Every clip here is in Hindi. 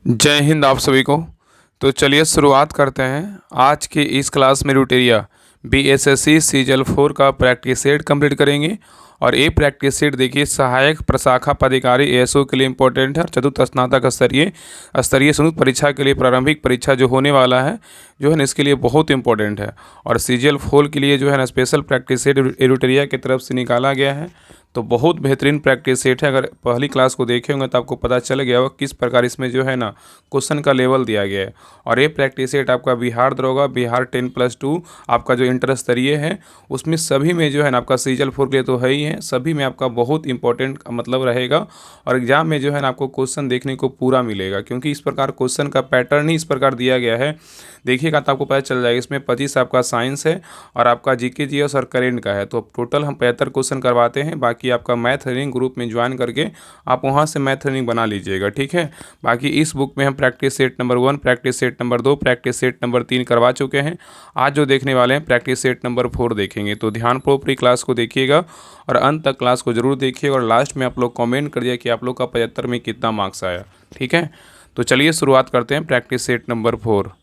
जय हिंद आप सभी को। तो चलिए शुरुआत करते हैं आज की इस क्लास में रूटेरिया बीएसएससी सीजल 4 का प्रैक्टिस सेट कंप्लीट करेंगे। और ये प्रैक्टिस सेट देखिए सहायक प्रशाखा पदाधिकारी एएसओ के लिए इंपॉर्टेंट है और चतुर्थ स्नातक स्तरीय संयुक्त परीक्षा के लिए प्रारंभिक परीक्षा जो होने वाला है जो है ना इसके लिए बहुत इंपॉर्टेंट है। और सीजल 4 के लिए जो है ना स्पेशल प्रैक्टिस सेट रूटेरिया की तरफ से निकाला गया है। तो बहुत बेहतरीन प्रैक्टिस सेट है। अगर पहली क्लास को देखे होंगे तो आपको पता चल गया होगा किस प्रकार इसमें जो है ना क्वेश्चन का लेवल दिया गया है। और ये प्रैक्टिस सेट आपका बिहार दरोगा बिहार 10+2 आपका जो इंटर स्तरीय है उसमें सभी में जो है ना आपका सीजल 4 के लिए तो है ही है, सभी में आपका बहुत इंपॉर्टेंट मतलब रहेगा। और एग्जाम में जो है ना आपको क्वेश्चन देखने को पूरा मिलेगा, क्योंकि इस प्रकार क्वेश्चन का पैटर्न ही इस प्रकार दिया गया है। देखिएगा तो आपको पता चल जाएगा। इसमें 25 आपका साइंस है और आपका जीके जीएस और करेंट का है। तो टोटल हम 75 क्वेश्चन करवाते हैं। बाकी आपका मैथ रीडिंग ग्रुप में ज्वाइन करके आप वहाँ से मैथ रीडिंग बना लीजिएगा, ठीक है। बाकी इस बुक में हम practice set number 1, practice set number 2, practice set number 3 करवा चुके हैं। आज जो देखने वाले हैं प्रैक्टिस सेट नंबर 4 देखेंगे। तो ध्यानपूर्वक पूरी क्लास को देखिएगा और अंत तक क्लास को जरूर देखिएगा। और लास्ट में आप लोग कमेंट कर दिया कि आप लोग का 75 में कितना मार्क्स आया, ठीक है। तो चलिए शुरुआत करते हैं प्रैक्टिस सेट नंबर 4।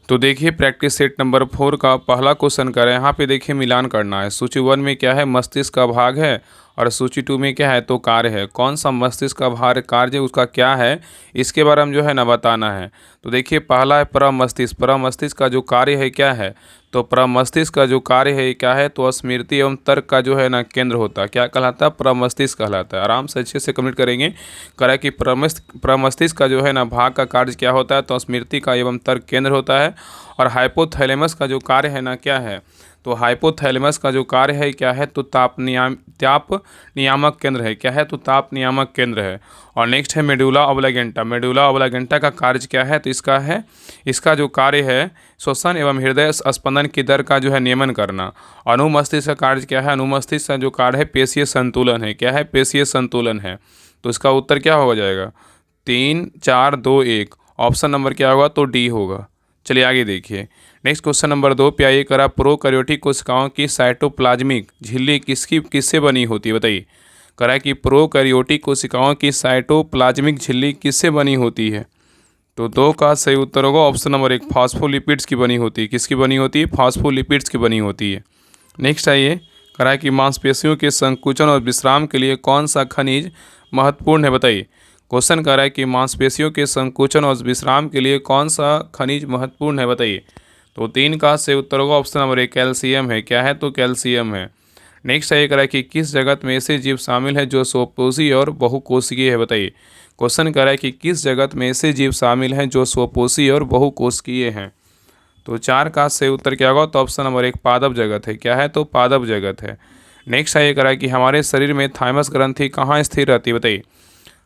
तो देखिए प्रैक्टिस सेट नंबर 4 का पहला क्वेश्चन करें। यहाँ पे देखिए मिलान करना है। सूची 1 में क्या है, मस्तिष्क का भाग है। और सूची 2 में क्या है, तो कार्य है। कौन सा मस्तिष्क का भाग कार्य है उसका क्या है, इसके बारे में जो है ना बताना है। तो देखिए पहला है प्रमस्तिष्क। प्रमस्तिष्क का जो कार्य है क्या है, तो प्रमस्तिष्क का जो कार्य है क्या है, तो स्मृति एवं तर्क का जो है ना केंद्र होता है। क्या कहलाता है, प्रमस्तिष्क कहलाता है। आराम से अच्छे से कंप्लीट करेंगे। करा कि प्रमस्तिष्क का जो है ना भाग का कार्य क्या होता है, तो स्मृति का एवं तर्क केंद्र होता है। और हाइपोथैलेमस का जो कार्य है ना क्या है, तो हाइपोथैलेमस का जो कार्य है क्या है, तो ताप नियामक केंद्र है। क्या है, तो ताप नियामक केंद्र है। और नेक्स्ट है मेडुला ऑब्लिगेंटा। मेडुला ऑब्लिगेंटा का कार्य क्या है, तो इसका जो कार्य है श्वसन एवं हृदय स्पंदन की दर का जो है नियमन करना। अनुमस्तिष्क का कार्य क्या है, अनुमस्तिष्क का जो कार्य है पेशीय संतुलन है। क्या है, पेशीय संतुलन है। तो इसका उत्तर क्या हो जाएगा, 3, 4, 2, 1। ऑप्शन नंबर क्या होगा, तो डी होगा। चलिए आगे देखिए। नेक्स्ट क्वेश्चन नंबर 2 पे आइए। करा प्रोकैरियोटिक कोशिकाओं की साइटोप्लाज्मिक झिल्ली किससे बनी होती है, बताइए। करा कि प्रोकैरियोटिक कोशिकाओं की साइटोप्लाज्मिक झिल्ली किससे बनी होती है। तो 2 का सही उत्तर होगा ऑप्शन नंबर 1, फॉस्फोलिपिड्स की बनी होती है। किसकी बनी होती है, फॉस्फोलिपिड्स की बनी होती है। नेक्स्ट आइए। करा कि मांसपेशियों के संकुचन और विश्राम के लिए कौन सा खनिज महत्वपूर्ण है, बताइए। क्वेश्चन कर रहा है कि मांसपेशियों के संकुचन और विश्राम के लिए कौन सा खनिज महत्वपूर्ण है, बताइए। तो 3 का सही उत्तर होगा ऑप्शन नंबर 1, कैल्शियम है। क्या है, तो कैल्शियम है। नेक्स्ट ये करा है कि किस जगत में ऐसे जीव शामिल है जो स्वपोषी और बहुकोशिकीय है, बताइए। क्वेश्चन कर रहा है कि किस जगत में ऐसे जीव शामिल हैं जो स्वपोषी और बहुकोशिकीय हैं। तो 4 का सही उत्तर क्या होगा, तो ऑप्शन नंबर 1, पादप जगत है। क्या है, तो पादप जगत है। नेक्स्ट ये करा है कि हमारे शरीर में थाइमस ग्रंथि कहाँ स्थिर रहती है, बताइए।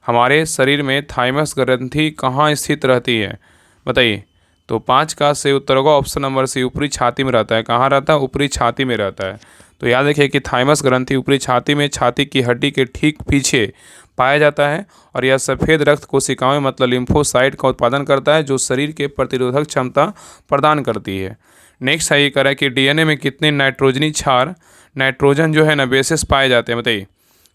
हमारे शरीर में थाइमस ग्रंथि कहाँ स्थित रहती है, बताइए। तो 5 का सही उत्तर होगा ऑप्शन नंबर सी, ऊपरी छाती में रहता है। कहाँ रहता है, ऊपरी छाती में रहता है। तो याद रखिए कि थाइमस ग्रंथि ऊपरी छाती में छाती की हड्डी के ठीक पीछे पाया जाता है। और यह सफ़ेद रक्त कोशिकाओं मतलब लिम्फोसाइट का उत्पादन करता है जो शरीर के प्रतिरोधक क्षमता प्रदान करती है। नेक्स्ट है ये करा कि डीएनए में कितने नाइट्रोजन जो है ना बेसिस पाए जाते हैं, बताइए।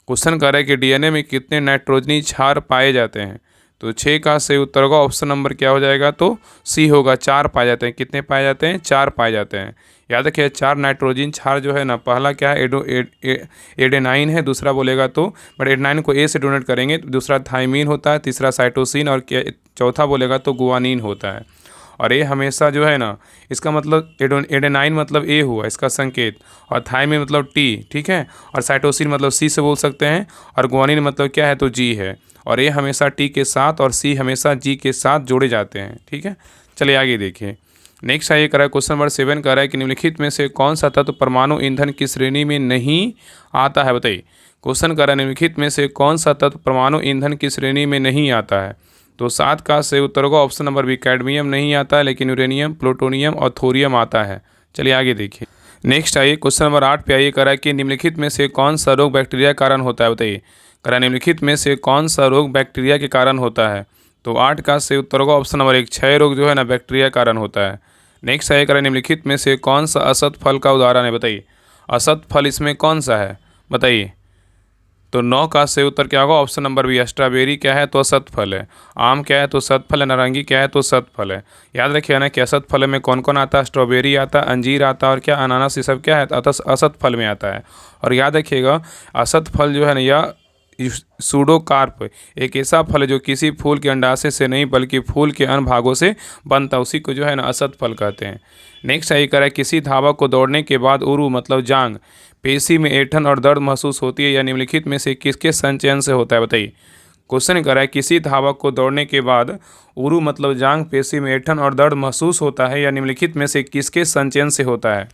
क्वेश्चन कर रहा है कि डीएनए में कितने नाइट्रोजनी क्षार पाए जाते हैं। तो 6 का सही उत्तर होगा ऑप्शन नंबर क्या हो जाएगा, तो सी होगा। 4 पाए जाते हैं। कितने पाए जाते हैं, 4 पाए जाते हैं। याद रखिए 4 नाइट्रोजन क्षार जो है ना, पहला क्या है एडेनाइन है, दूसरा बोलेगा तो बट एडेनाइन को ए से डोनेट करेंगे, तो दूसरा थाइमीन होता है, तीसरा साइटोसिन और चौथा बोलेगा तो गुआनिन होता है। और ये हमेशा जो है ना इसका मतलब एडेनाइन मतलब ए हुआ इसका संकेत, और थाइमीन मतलब टी, ठीक है। और साइटोसिन मतलब सी से बोल सकते हैं, और गुआनिन मतलब क्या है, तो जी है। और ये हमेशा टी के साथ और सी हमेशा जी के साथ जोड़े जाते हैं, ठीक है। चलिए आगे देखिए। नेक्स्ट ये करा है क्वेश्चन नंबर 7 करा है कि निम्नलिखित में से कौन सा तत्व परमाणु ईंधन की श्रेणी में नहीं आता है, बताइए। क्वेश्चन करा है निम्नलिखित में से कौन सा तत्व परमाणु ईंधन की श्रेणी में नहीं आता है। तो 7 का सही उत्तर होगा ऑप्शन नंबर बी, कैडमियम नहीं आता है, लेकिन यूरेनियम, प्लूटोनियम और थोरियम आता है। चलिए आगे देखिए। नेक्स्ट आइए क्वेश्चन नंबर 8 पे आइए। करा है कि निम्नलिखित में से कौन सा रोग बैक्टीरिया के कारण होता है, बताइए। करा निम्नलिखित में से कौन सा रोग बैक्टीरिया के कारण होता है। तो 8 का सही उत्तर होगा ऑप्शन नंबर 1, क्षय रोग जो है ना बैक्टीरिया के कारण होता है। नेक्स्ट आइए करा निम्नलिखित में से कौन सा असत फल का उदाहरण है, बताइए। असत फल इसमें कौन सा है, बताइए। तो 9 का सही उत्तर क्या होगा? Option number B. स्ट्रॉबेरी क्या है? तो असत फल है। आम क्या है? तो सत फल है। नारंगी क्या है? तो सत फल है। याद रखिए ना कि असत फल में कौन कौन आता है? स्ट्रॉबेरी आता है, अंजीर आता है और क्या अनानास, ये सब क्या है? असत फल में आता है। और याद रखिएगा असत फल जो है ना या सूडोकार्प एक ऐसा फल है जो किसी फूल के अंडाशय से नहीं बल्कि फूल के अन्य भागों से बनता, उसी को जो है ना असत फल कहते हैं। नेक्स्ट सही करें, किसी धावक को दौड़ने के बाद उरु मतलब जांग पेशी में ऐंठन और दर्द महसूस होती है, या निम्नलिखित में से किसके संचयन से होता है? बताइए। क्वेश्चन करा है किसी धावक को दौड़ने के बाद उरु मतलब जांग पेशी में ऐंठन और दर्द महसूस होता है, या निम्नलिखित में से किसके संचयन से होता है?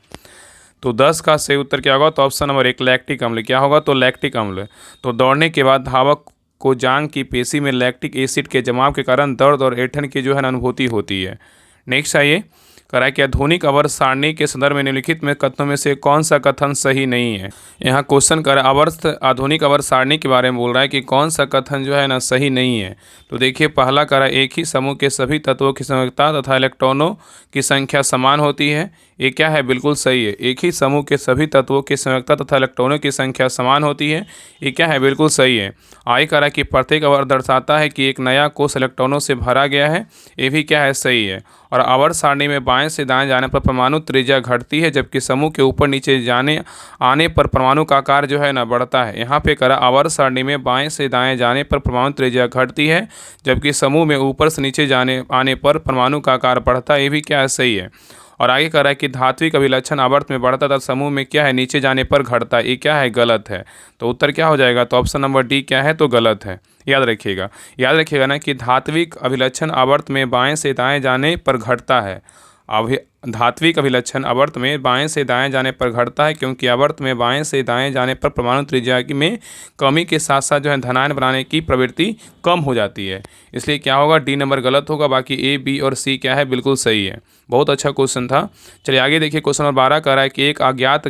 तो 10 का सही उत्तर क्या होगा? तो ऑप्शन नंबर 1 लैक्टिक अम्ल। क्या होगा? तो लैक्टिक अम्ल। तो दौड़ने के बाद धावक को जांग की पेशी में लैक्टिक एसिड के जमाव के कारण दर्द और ऐंठन की जो है ना अनुभूति होती है। नेक्स्ट आइए करा कि आधुनिक आवर्त सारणी के संदर्भ में निम्नलिखित में कथनों में से कौन सा कथन सही नहीं है? यहाँ क्वेश्चन कर आधुनिक आवर्त सारणी के बारे में बोल रहा है कि कौन सा कथन जो है ना सही नहीं है। तो देखिए पहला करा एक ही समूह के सभी तत्वों की संयोजकता तथा इलेक्ट्रॉनों की संख्या समान होती है। ये क्या है? बिल्कुल सही है। एक ही समूह के सभी तत्वों की संयोजकता तथा इलेक्ट्रॉनों की संख्या समान होती है। ये क्या है? बिल्कुल सही है। आई करा कि प्रत्येक आवर्त दर्शाता है कि एक नया कोष इलेक्ट्रॉनों से भरा गया है। ये भी क्या है? सही है। और आवर्त सारणी में बाएं से दाएं जाने पर परमाणु त्रिज्या घटती है, जबकि समूह के ऊपर नीचे जाने आने पर परमाणु का आकार जो है ना बढ़ता है। यहाँ पे करा आवर्त सारणी में बाएं से दाएं जाने पर परमाणु त्रिज्या घटती है, जबकि समूह में ऊपर से नीचे जाने आने पर परमाणु का आकार बढ़ता है। ये भी क्या है? सही है। और आगे कह रहा है कि धात्विक अभिलक्षण आवर्त में बढ़ता था, समूह में क्या है? नीचे जाने पर घटता है। ये क्या है? गलत है। तो उत्तर क्या हो जाएगा? तो ऑप्शन नंबर डी क्या है? तो गलत है। याद रखिएगा ना कि धात्विक अभिलक्षण आवर्त में बाएं से दाएं जाने पर घटता है। धात्विक अभिलक्षण आवर्त में बाएं से दाएं जाने पर घटता है, क्योंकि आवर्त में बाएं से दाएं जाने पर परमाणु त्रिज्या में कमी के साथ साथ जो है धनायन बनाने की प्रवृत्ति कम हो जाती है। इसलिए क्या होगा? डी नंबर गलत होगा। बाकी ए, बी और सी क्या है? बिल्कुल सही है। बहुत अच्छा क्वेश्चन था। चलिए आगे देखिए क्वेश्चन नंबर 12 कह रहा है कि एक अज्ञात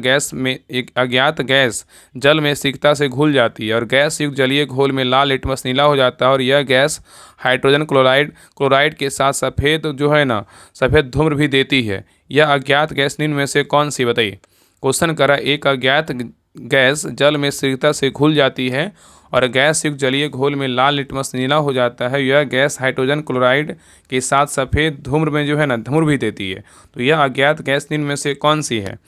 गैस जल में शीघ्रता से घुल जाती है और गैस युक्त जलीय घोल में लाल लिटमस नीला हो जाता है, और यह गैस हाइड्रोजन क्लोराइड के साथ सफ़ेद जो है ना सफ़ेद धूम्र भी देती है। यह अज्ञात गैस निम्न में से कौन सी? बताइए। क्वेश्चन करा एक अज्ञात गैस जल में शीघ्रता से घुल जाती है और गैस युक्त जलीय घोल में लाल लिटमस नीला हो जाता है। यह गैस हाइड्रोजन क्लोराइड के साथ सफ़ेद धूम्र में जो है ना धूम्र भी देती है। तो यह अज्ञात गैस निम्न में से कौन सी है?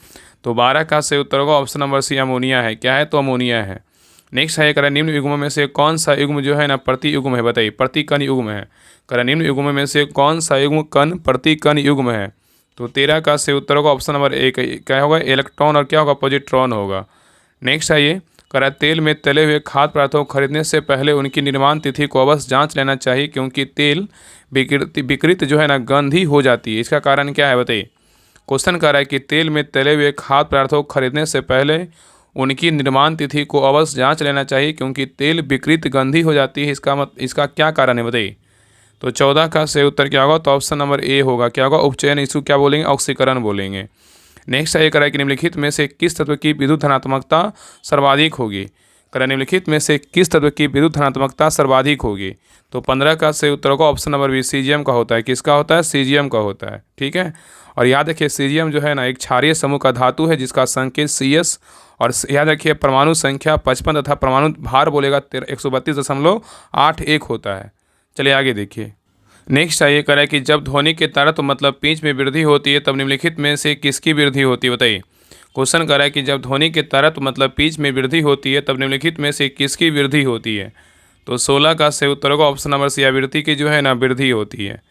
तो 12 का सही उत्तर होगा ऑप्शन नंबर सी अमोनिया है। क्या है? तो अमोनिया है। नेक्स्ट है करें निम्न युग्मों में से कौन सा युग्म जो है ना प्रति युग्म है? बताइए। प्रति कण युग्म है। करें निम्न युग्मों में से कौन सा युग्म कण प्रति कण युग्म है? तो 13 का सही उत्तर होगा ऑप्शन नंबर ए। क्या होगा? इलेक्ट्रॉन और क्या होगा? पॉजिट्रॉन होगा। नेक्स्ट आइए करा तेल में तले हुए खाद्य पदार्थों को खरीदने से पहले उनकी निर्माण तिथि को अवश्य जांच लेना चाहिए, क्योंकि तेल विकृत जो है ना गंधी हो जाती है। इसका कारण क्या है? बताइए। क्वेश्चन कर रहा है कि तेल में तले हुए खाद्य पदार्थों को खरीदने से पहले उनकी निर्माण तिथि को अवश्य जांच लेना चाहिए, क्योंकि तेल विकृत गंधी हो जाती है। इसका क्या कारण है? बताइए। तो 14 का सही उत्तर क्या होगा? तो ऑप्शन नंबर ए होगा। क्या होगा? उपचयन। इसको क्या बोलेंगे? ऑक्सीकरण बोलेंगे। नेक्स्ट है करा कि निम्नलिखित में से किस तत्व की विद्युत धनात्मकता सर्वाधिक होगी? करा निम्नलिखित में से किस तत्व की विद्युत धनात्मकता सर्वाधिक होगी? तो 15 का सही उत्तर होगा ऑप्शन नंबर बी सीजियम का होता है। किसका होता है? सीजियम का होता है। ठीक है। और याद रखिए सीजियम जो है ना एक क्षारीय समूह का धातु है, जिसका संकेत CS, और याद रखिए परमाणु संख्या 55 तथा परमाणु भार बोलेगा 132.81 होता है। चलिए आगे देखिए। नेक्स्ट आइए करें कि जब ध्वनि के तारत्व मतलब पिच में वृद्धि होती है तब निम्नलिखित में से किसकी वृद्धि होती है? बताइए। क्वेश्चन करें कि जब ध्वनि के तारत्व मतलब पिच में वृद्धि होती है तब निम्नलिखित में से किसकी वृद्धि होती है? तो 16 का सही उत्तर होगा ऑप्शन नंबर सी आवृत्ति की जो है ना वृद्धि होती है।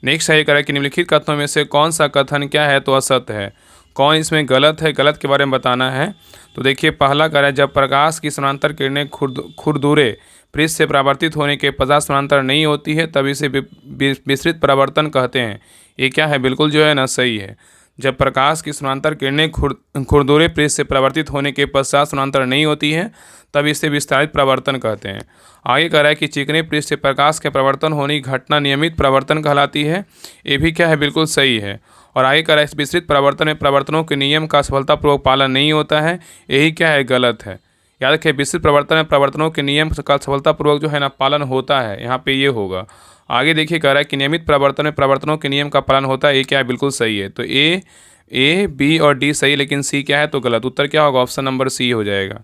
नेक्स्ट आइए करें कि निम्नलिखित कथनों में से कौन सा कथन क्या है? तो असत्य है। कौन इसमें गलत है? गलत के बारे में बताना है। तो देखिए पहला करें जब प्रकाश की समानांतर किरणें खुरदुरे पृष्ठ से परावर्तित होने के पश्चात समानांतर नहीं होती है तब इसे विसरित परावर्तन कहते हैं। ये क्या है? बिल्कुल जो है ना सही है। जब प्रकाश की समानांतर किरणें खुरदुरे पृष्ठ से परावर्तित होने के पश्चात समानांतर नहीं होती है तब इसे विस्तारित परावर्तन कहते हैं। आगे कह रहा है कि चिकने पृष्ठ से प्रकाश के परावर्तन होने की घटना नियमित परावर्तन कहलाती है। ये भी क्या है? बिल्कुल सही है। और आगे कह रहा है इस विस्तृत परावर्तन में परावर्तनों के नियम का सफलतापूर्वक पालन नहीं होता है। यही क्या है? गलत है। याद रखिए विस्तृत प्रवर्तन में प्रवर्तनों के नियम का सफलतापूर्वक जो है ना पालन होता है। यहाँ पे ये होगा। आगे देखिए कह रहा है कि नियमित प्रवर्तन में प्रवर्तनों के नियम का पालन होता है। ये क्या है? बिल्कुल सही है। तो ए, बी और डी सही, लेकिन सी क्या है? तो गलत। उत्तर क्या होगा? ऑप्शन नंबर सी हो जाएगा।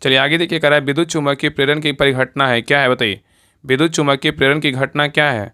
चलिए आगे देखिए, कह रहा है विद्युत चुम्बकीय प्रेरण की परिघटना है, क्या है बताइए। विद्युत चुम्बकीय प्रेरण की घटना क्या है।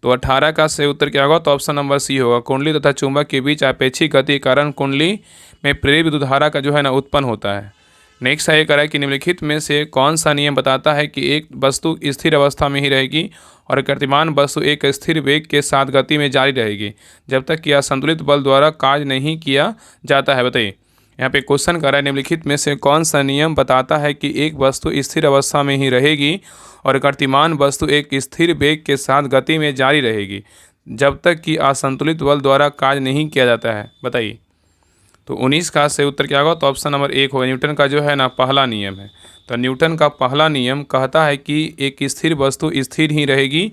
तो 18 का सही उत्तर क्या होगा, तो ऑप्शन नंबर सी होगा। कुंडली तथा चुंबक के बीच अपेक्षिक गति के कारण कुंडली में प्रेरित विद्युत धारा का जो है ना उत्पन्न होता है। नेक्स्ट है, कह रहा है कि निम्नलिखित में से कौन सा नियम बताता है कि एक वस्तु स्थिर अवस्था में ही रहेगी और गतिमान वस्तु एक स्थिर वेग के साथ गति में जारी रहेगी जब तक कि असंतुलित बल द्वारा कार्य नहीं किया जाता है। बताइए, यहाँ पे क्वेश्चन कर रहा है निम्नलिखित में से कौन सा नियम बताता है कि एक वस्तु स्थिर अवस्था में ही रहेगी और गतिमान वस्तु एक स्थिर वेग के साथ गति में जारी रहेगी जब तक कि असंतुलित बल द्वारा कार्य नहीं किया जाता है। बताइए, तो 19 का सही उत्तर क्या होगा, तो ऑप्शन नंबर 1 होगा। न्यूटन का जो है ना पहला नियम है। तो न्यूटन का पहला नियम कहता है कि एक स्थिर वस्तु स्थिर ही रहेगी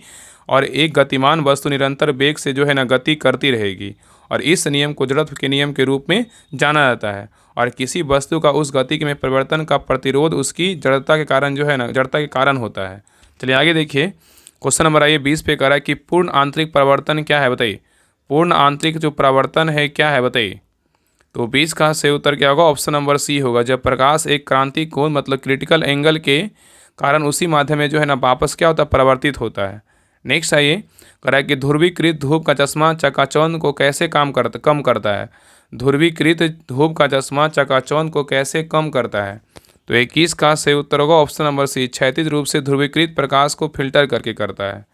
और एक गतिमान वस्तु निरंतर वेग से जो है ना गति करती रहेगी, और इस नियम को जड़त्व के नियम के रूप में जाना जाता है। और किसी वस्तु का उस गति में परिवर्तन का प्रतिरोध उसकी जड़ता के कारण जो है ना जड़ता के कारण होता है। चलिए आगे देखिए, क्वेश्चन नंबर आइए 20 पे कह रहा है कि पूर्ण आंतरिक परिवर्तन क्या है। बताइए, पूर्ण आंतरिक जो परिवर्तन है क्या है। बताइए, तो 20 का सही उत्तर क्या होगा, ऑप्शन नंबर सी होगा। जब प्रकाश एक क्रांति कोण मतलब क्रिटिकल एंगल के कारण उसी माध्यम में जो है ना वापस क्या होता है, परिवर्तित होता है। नेक्स्ट आइए, कह रहा है कि ध्रुवीकृत धूप का चश्मा चकाचौंध को कैसे कम करता है। ध्रुवीकृत धूप का चश्मा चकाचौंध को कैसे कम करता है। तो 21 का सही उत्तर होगा ऑप्शन नंबर सी, क्षैतिज रूप से ध्रुवीकृत प्रकाश को फिल्टर करके करता है।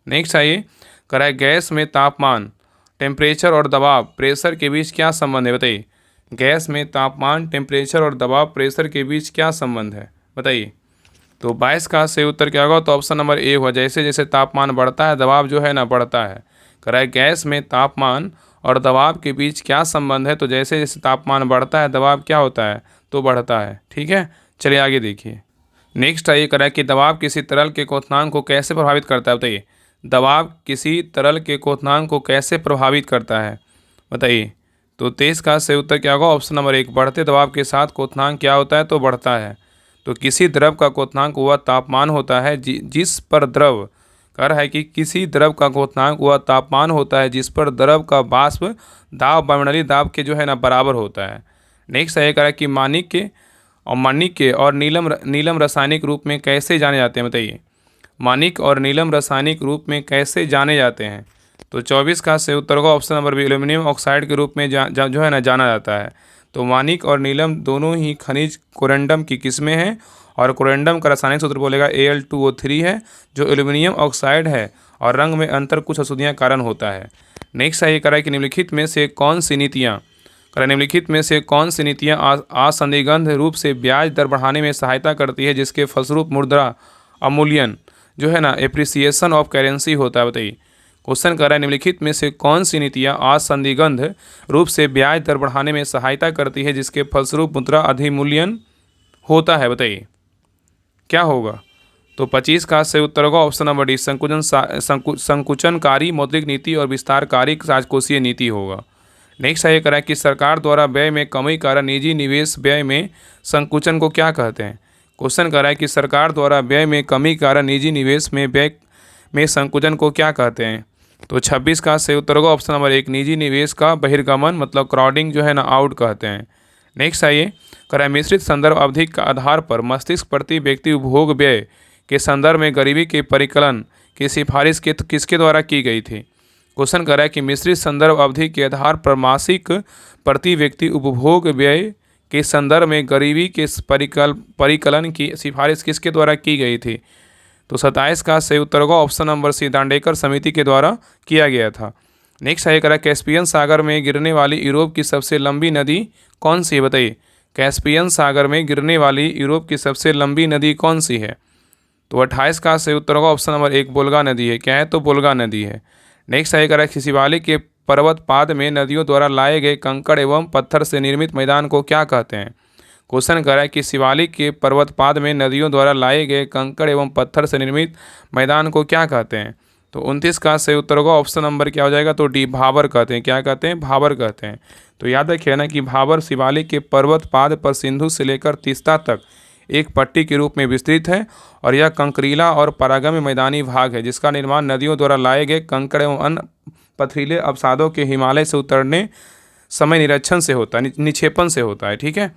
नेक्स्ट आइए, कह रहा है गैस में तापमान टेम्परेचर और दबाव प्रेशर के बीच क्या संबंध है। बताइए, गैस में तापमान टेम्परेचर और दबाव प्रेशर के बीच क्या संबंध है। बताइए, तो 22 का सही उत्तर क्या होगा, तो ऑप्शन नंबर ए होगा। जैसे जैसे तापमान बढ़ता है दबाव जो है ना बढ़ता है। कह रहा है गैस में तापमान और दबाव के बीच क्या संबंध है। तो जैसे जैसे तापमान बढ़ता है दबाव क्या होता है, तो बढ़ता है। ठीक है, चलिए आगे देखिए। नेक्स्ट आइए, कह रहा है कि दबाव किसी तरल के क्वथनांक को कैसे प्रभावित करता है। बताइए, दबाव किसी तरल के क्वथनांक को कैसे प्रभावित करता है। बताइए, तो 23 का सही उत्तर क्या होगा, ऑप्शन नंबर 1। बढ़ते दबाव के साथ क्वथनांक क्या होता है, तो बढ़ता है। तो किसी द्रव का क्वथनांक वह तापमान होता है जिस पर द्रव, कह रहा है कि किसी द्रव का क्वथनांक वह तापमान होता है जिस पर द्रव का वाष्प दाब वायुमंडलीय दाब के जो है ना बराबर होता है। नेक्स्ट है, कह रहा है कि माणिक्य और नीलम रासायनिक रूप में कैसे जाने जाते हैं। बताइए, माणिक और नीलम रासायनिक रूप में कैसे जाने जाते हैं। तो 24 का सही उत्तर होगा option number B, aluminium oxide के रूप में जो है ना जाना जाता है। तो माणिक और नीलम दोनों ही खनिज कोरेंडम की किस्में हैं और कोरेंडम का रासायनिक सूत्र बोलेगा Al2O3 है जो एल्यूमिनियम ऑक्साइड है और रंग में अंतर कुछ अशुद्धियां कारण होता है। नेक्स्ट है, ये कह रहा है कि निम्नलिखित में से कौन सी नीतियाँ असंदिग्ध रूप से ब्याज दर बढ़ाने में सहायता करती है जिसके फलस्वरूप मुद्रा अवमूल्यन जो है ना एप्रिसिएशन ऑफ करेंसी होता है। बताइए, क्वेश्चन कर रहा है निम्नलिखित में से कौन सी नीतियाँ असंदिग्ध रूप से ब्याज दर बढ़ाने में सहायता करती है जिसके फलस्वरूप मुद्रा अधिमूल्यन होता है। बताइए, क्या होगा। तो 25 का सही उत्तर होगा ऑप्शन नंबर डी, संकुचनकारी मौद्रिक नीति और विस्तारकारी राजकोषीय नीति होगा। नेक्स्ट है, करा कि सरकार द्वारा व्यय में कमी के कारण निजी निवेश व्यय में संकुचन को क्या कहते हैं। क्वेश्चन कर रहा है कि सरकार द्वारा व्यय में कमी के कारण निजी निवेश में व्यय में संकुचन को क्या कहते हैं। तो 26 का सही उत्तर होगा ऑप्शन नंबर 1, निजी निवेश का बहिर्गमन मतलब क्राउडिंग जो है ना आउट कहते हैं। नेक्स्ट आइए, कह रहा है मिश्रित संदर्भ अवधि के आधार पर मस्तिष्क प्रति व्यक्ति उपभोग व्यय के संदर्भ में गरीबी के परिकलन की सिफारिश किसके द्वारा की गई थी। क्वेश्चन कर रहा है कि मिश्रित संदर्भ अवधि के आधार पर मासिक प्रति व्यक्ति उपभोग व्यय के संदर्भ में गरीबी के परिकलन की सिफारिश किसके द्वारा की गई थी। तो 27 का सही उत्तर होगा ऑप्शन नंबर सी, दांडेकर समिति के द्वारा किया गया था। नेक्स्ट है, करा कैस्पियन सागर में गिरने वाली यूरोप की सबसे लंबी नदी कौन सी है। बताइए, कैस्पियन सागर में गिरने वाली यूरोप की सबसे लंबी नदी कौन सी है। तो 28 का सही उत्तर होगा ऑप्शन नंबर 1, बोल्गा नदी है। क्या है, तो बोल्गा नदी है। नेक्स्ट है, करा शिवालिक के पर्वत पाद में नदियों द्वारा लाए गए कंकड़ एवं पत्थर से निर्मित मैदान को क्या कहते हैं। क्वेश्चन कर रहा है कि शिवालिक के पर्वतपाद में नदियों द्वारा लाए गए कंकड़ एवं पत्थर से निर्मित मैदान को क्या कहते हैं। तो 29 का सही उत्तर होगा ऑप्शन नंबर क्या हो जाएगा, तो डी, भाबर कहते हैं। क्या कहते हैं, भाबर कहते हैं। तो याद रखिए ना कि भाबर शिवालिक के पर्वतपाद पर सिंधु से लेकर तीस्ता तक एक पट्टी के रूप में विस्तृत है और यह कंकरीला और परागम्य मैदानी भाग है जिसका निर्माण नदियों द्वारा लाए गए कंकड़ एवं अन्य पथरीले अवसादों के हिमालय से उतरने समय निरीक्षण से होता है, निक्षेपण से होता है। ठीक है।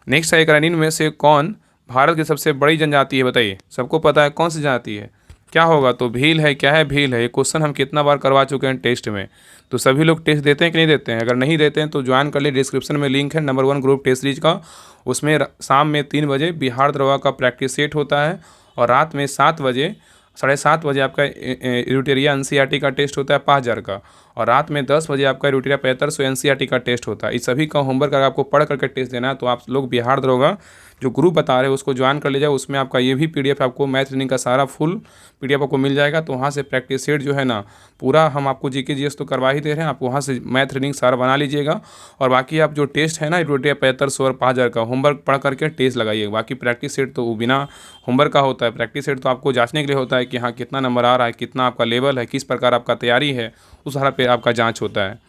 नेक्स्ट है, निम्न में से कौन भारत की सबसे बड़ी जनजाति है, बताइए, सबको पता है कौन सी जाति है, क्या होगा? तो भील है। क्या है? भील है। ये क्वेश्चन हम कितना बार करवा चुके हैं टेस्ट में। तो सभी लोग टेस्ट देते हैं कि नहीं देते हैं? अगर नहीं देते हैं तो ज्वाइन कर लिए, डिस्क्रिप्शन में लिंक है नंबर 1 ग्रुप टेस्ट सीरीज का। उसमें शाम में 3 बजे बिहार दरोगा का प्रैक्टिस सेट होता है और रात में 7 बजे 7:30 बजे आपका एरुटेरिया एनसीईआरटी का टेस्ट होता है 5000 का, और रात में 10 बजे आपका एरुटेरिया 7500 एनसीईआरटी का टेस्ट होता है। इस सभी का होमवर्क अगर आपको पढ़ करके टेस्ट देना है तो आप लोग बिहार दरोगा जो ग्रुप बता रहे हैं उसको ज्वाइन कर लीजिए। उसमें आपका ये भी पीडीएफ आपको मैथ रीजनिंग का सारा फुल पीडीएफ आपको मिल जाएगा। तो वहाँ से प्रैक्टिस सेट जो है ना पूरा हम आपको जीके जीएस तो करवा ही दे रहे हैं, आप वहाँ से मैथ रीजनिंग सारा बना लीजिएगा। और बाकी आप जो टेस्ट है ना एरुटेरिया 7500 और 5000 का होमवर्क पढ़ करके टेस्ट लगाइए। बाकी प्रैक्टिस सेट तो बिना होमवर्क का होता है। प्रैक्टिस सेट तो आपको जांचने के लिए होता है कि हाँ कितना नंबर आ रहा है, कितना आपका लेवल है, किस प्रकार आपका तैयारी है, उस आधार पर आपका जाँच होता है।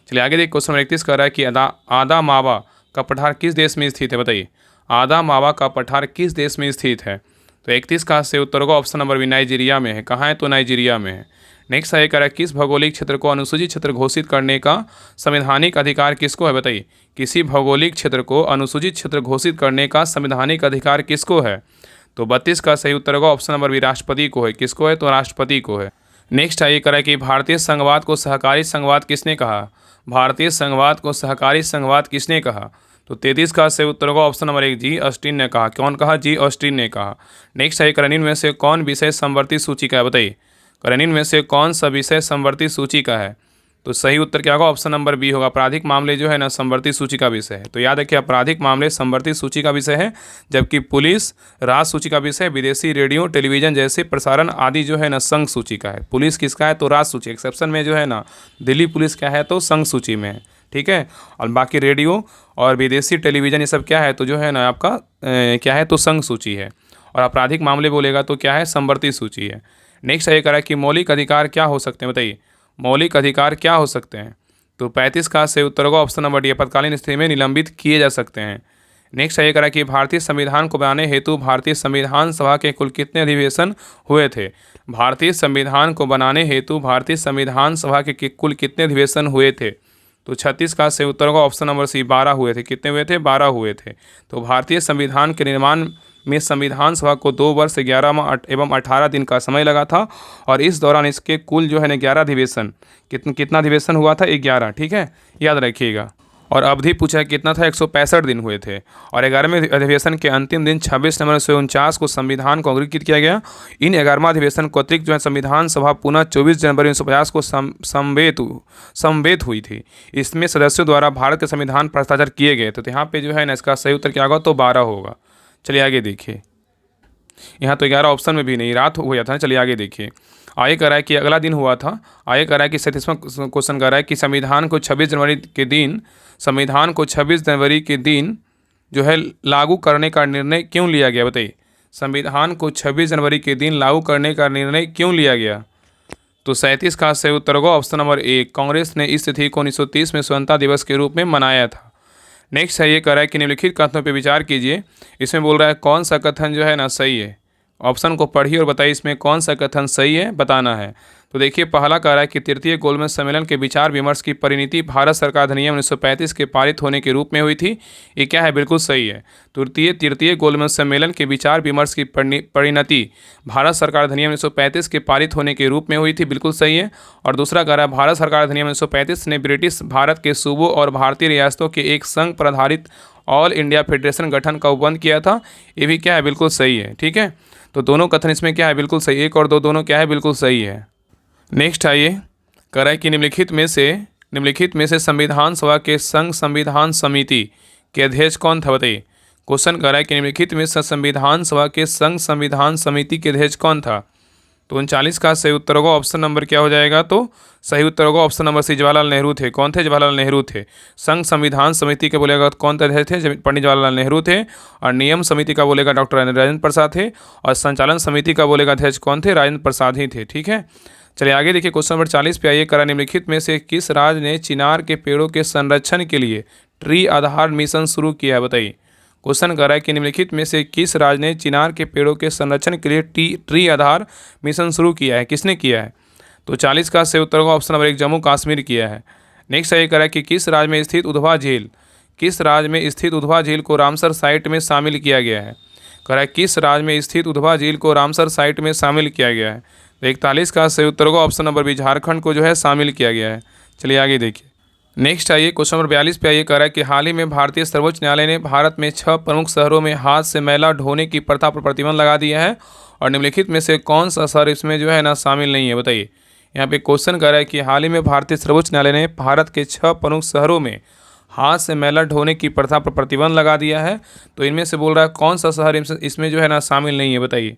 चलिए आगे देखिए, क्वेश्चन नंबर 31 कर रहा है कि आदा मावा का पठार किस देश में स्थित है? बताइए, आदा मावा का पठार किस देश में स्थित है? तो 31 का से उत्तर होगा ऑप्शन नंबर बी, नाइजीरिया में है। कहाँ है? तो नाइजीरिया में है। नेक्स्ट है कह रहा है किस भौगोलिक क्षेत्र को अनुसूचित क्षेत्र घोषित करने का संवैधानिक अधिकार किसको है? बताइए, किसी भौगोलिक क्षेत्र को अनुसूचित क्षेत्र घोषित करने का संवैधानिक अधिकार किसको है? तो 32 का सही उत्तर होगा ऑप्शन नंबर बी, राष्ट्रपति को है। किसको है? तो राष्ट्रपति को है। नेक्स्ट है ये कह रहा है कि भारतीय संघवाद को सहकारी संघवाद किसने कहा? भारतीय संघवाद को सहकारी संघवाद किसने कहा? तो 33 का सही उत्तर होगा ऑप्शन नंबर 1, जी ऑस्टिन ने कहा। कौन कहा? जी ऑस्टिन ने कहा। नेक्स्ट है निम्न में से कौन विषय समवर्ती सूची का है? बताइए, निम्न में से कौन सा विषय समवर्ती सूची का है? तो सही उत्तर क्या होगा? ऑप्शन नंबर बी होगा, आपराधिक मामले जो है ना समवर्ती सूची का विषय है। तो याद रखिए आपराधिक मामले समवर्ती सूची का विषय है, जबकि पुलिस राज्य सूची का विषय, विदेशी रेडियो टेलीविजन जैसे प्रसारण आदि जो है ना संघ सूची का है। पुलिस किसका है? तो राज्य सूची। एक्सेप्शन में जो है ना दिल्ली पुलिस क्या है? तो संघ सूची में है। ठीक है, और बाकी रेडियो और विदेशी टेलीविजन ये सब क्या है? तो जो है ना आपका क्या है? तो संघ सूची है। और आपराधिक मामले बोलेगा तो क्या है? समवर्ती सूची है। नेक्स्ट ये कह रहा है कि मौलिक अधिकार क्या हो सकते हैं? बताइए, मौलिक अधिकार क्या हो सकते हैं? तो 35 का सही उत्तर होगा ऑप्शन नंबर डी, आपातकालीन स्थिति में निलंबित किए जा सकते हैं। नेक्स्ट ये कह रहा है कि भारतीय संविधान को बनाने हेतु भारतीय संविधान सभा के कुल कितने अधिवेशन हुए थे? भारतीय संविधान को बनाने हेतु भारतीय संविधान सभा के कुल कितने अधिवेशन हुए थे? तो 36 का सही उत्तर होगा ऑप्शन नंबर सी, 12 हुए थे। कितने हुए थे? 12 हुए थे। तो भारतीय संविधान के निर्माण में संविधान सभा को 2 वर्ष 11 माह एवं 18 दिन का समय लगा था, और इस दौरान इसके कुल जो है ना 11 अधिवेशन, कितना अधिवेशन हुआ था? 11। ठीक है, याद रखिएगा। और अवधि पूछा है कितना था? 165 दिन हुए थे। और 11वें अधिवेशन के अंतिम दिन 26 नवंबर 1949 को संविधान को अंगीकृत किया गया। इन 11वां अधिवेशन को अतिरिक्त जो है संविधान सभा पुनः 24 जनवरी 1950 को समवेत हुई थी। इसमें सदस्यों द्वारा भारत के संविधान पर हस्ताक्षर किए गए। तो यहाँ पे जो है ना इसका सही उत्तर क्या होगा? तो 12 होगा। चलिए आगे देखिए, यहाँ तो 11 ऑप्शन में भी नहीं, रात हो गया था। चलिए आगे देखिए, आगे कह रहा है कि अगला दिन हुआ था। आगे कह रहा है कि 37वां क्वेश्चन कह रहा है कि संविधान को 26 जनवरी के दिन जो है लागू करने का निर्णय क्यों लिया गया? बताइए, संविधान को 26 जनवरी के दिन लागू करने का निर्णय क्यों लिया गया? तो 37 का सही उत्तर होगा ऑप्शन नंबर 1, कांग्रेस ने इस तिथि को 1930 में स्वतंत्रता दिवस के रूप में मनाया था। नेक्स्ट है ये कह रहा है कि निम्नलिखित कथनों पर विचार कीजिए। इसमें बोल रहा है कौन सा कथन जो है ना सही है? ऑप्शन को पढ़िए और बताइए इसमें कौन सा कथन सही है, बताना है। तो देखिए, पहला कह रहा है कि तृतीय गोलमेज सम्मेलन के विचार विमर्श की परिणति भारत सरकार अधिनियम 1935 के पारित होने के रूप में हुई थी। ये क्या है? बिल्कुल सही है। तृतीय गोलमेज सम्मेलन के विचार विमर्श की परिणति भारत सरकार अधिनियम 1935 के पारित होने के रूप में हुई थी। बिल्कुल सही है। और दूसरा कह रहा है भारत सरकार अधिनियम 1935 ने ब्रिटिश भारत के सूबों और भारतीय रियासतों के एक संघ पर आधारित ऑल इंडिया फेडरेशन गठन का उपबंध किया था। ये भी क्या है? बिल्कुल सही है। ठीक है, तो दोनों कथन इसमें क्या है? बिल्कुल सही। 1 और 2 दोनों क्या है? बिल्कुल सही है। नेक्स्ट आइए, कह रहा है कि निम्नलिखित में से संविधान सभा के संघ संविधान समिति के अध्यक्ष कौन था? बताइए, क्वेश्चन कह रहा है कि निम्नलिखित में से संविधान सभा के संघ संविधान समिति के अध्यक्ष कौन था? तो 39 का सही उत्तर होगा ऑप्शन नंबर क्या हो जाएगा? तो सही उत्तर होगा option number C, Jawaharlal Nehru थे। कौन थे? जवाहरलाल नेहरू थे। संघ संविधान समिति के बोलेगा तो कौन अध्यक्ष थे? पंडित जवाहरलाल नेहरू थे। और नियम समिति का बोलेगा डॉक्टर राजेंद्र प्रसाद थे। और संचालन समिति का बोलेगा अध्यक्ष कौन थे? राजेंद्र प्रसाद ही थे। ठीक है, चलिए आगे देखिए, क्वेश्चन नंबर 40 पे आइए। करा निम्नलिखित में से किस राज्य ने चिनार के पेड़ों के संरक्षण के लिए ट्री आधार मिशन शुरू किया है? बताइए, क्वेश्चन कर रहा है कि निम्नलिखित में से किस राज्य ने चिनार के पेड़ों के संरक्षण के लिए ट्री आधार मिशन शुरू किया है? किसने किया है? तो 40 का सही उत्तर होगा ऑप्शन नंबर 1, जम्मू कश्मीर किया है। नेक्स्ट ये कह रहा है कि किस राज्य में स्थित उधवा झील को रामसर साइट में शामिल किया गया है? कह रहा है किस राज्य में स्थित उधवा झील को रामसर साइट में शामिल किया गया है। तो 41 का सही उत्तर होगा ऑप्शन नंबर बी, झारखंड को जो है शामिल किया गया है। चलिए आगे देखिए। नेक्स्ट आइए क्वेश्चन नंबर 42 पे आइए। कह रहा है कि हाल ही में भारतीय सर्वोच्च न्यायालय ने भारत में 6 प्रमुख शहरों में हाथ से मैला ढोने की प्रथा पर प्रतिबंध लगा दिया है और निम्नलिखित में से कौन सा शहर इसमें जो है ना शामिल नहीं है, बताइए। यहाँ पे क्वेश्चन कर रहा है कि हाल ही में भारतीय सर्वोच्च न्यायालय ने भारत के 6 प्रमुख शहरों में हाथ से मैला ढोने की प्रथा पर प्रतिबंध लगा दिया है, तो इनमें से बोल रहा है कौन सा शहर इसमें जो है ना शामिल नहीं है, बताइए।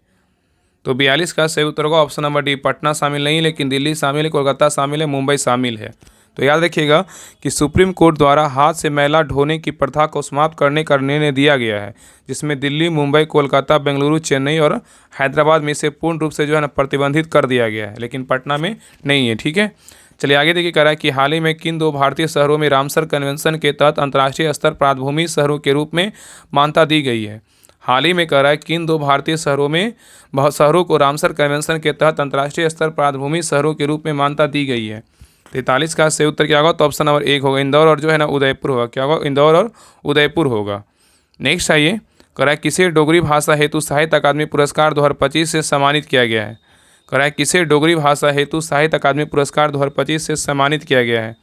तो 42 का सही उत्तर होगा ऑप्शन नंबर डी, पटना शामिल नहीं, लेकिन दिल्ली शामिल है, कोलकाता शामिल है, मुंबई शामिल है। तो याद रखिएगा कि सुप्रीम कोर्ट द्वारा हाथ से मैला ढोने की प्रथा को समाप्त करने का निर्णय दिया गया है, जिसमें दिल्ली, मुंबई, कोलकाता, बेंगलुरु, चेन्नई और हैदराबाद में इसे पूर्ण रूप से जो है ना प्रतिबंधित कर दिया गया है, लेकिन पटना में नहीं है। ठीक है, चलिए आगे देखिए। कह रहा है कि हाल ही में किन 2 भारतीय शहरों में रामसर कन्वेंशन के तहत अंतर्राष्ट्रीय स्तर प्राथभूमि शहरों के रूप में मान्यता दी गई है। हाल ही में कह रहा है किन 2 भारतीय शहरों को रामसर कन्वेंशन के तहत अंतर्राष्ट्रीय स्तर प्राथभूमि शहरों के रूप में मान्यता दी गई है। 43 का सही उत्तर क्या होगा, तो ऑप्शन नंबर 1 होगा, इंदौर और जो है ना उदयपुर होगा। क्या होगा, इंदौर और उदयपुर होगा। नेक्स्ट आइए। कह रहा है किसे डोगरी भाषा हेतु साहित्य अकादमी पुरस्कार 2025 से सम्मानित किया गया है। कह रहा है किसे डोगरी भाषा हेतु साहित्य अकादमी पुरस्कार 2025 से सम्मानित किया गया है।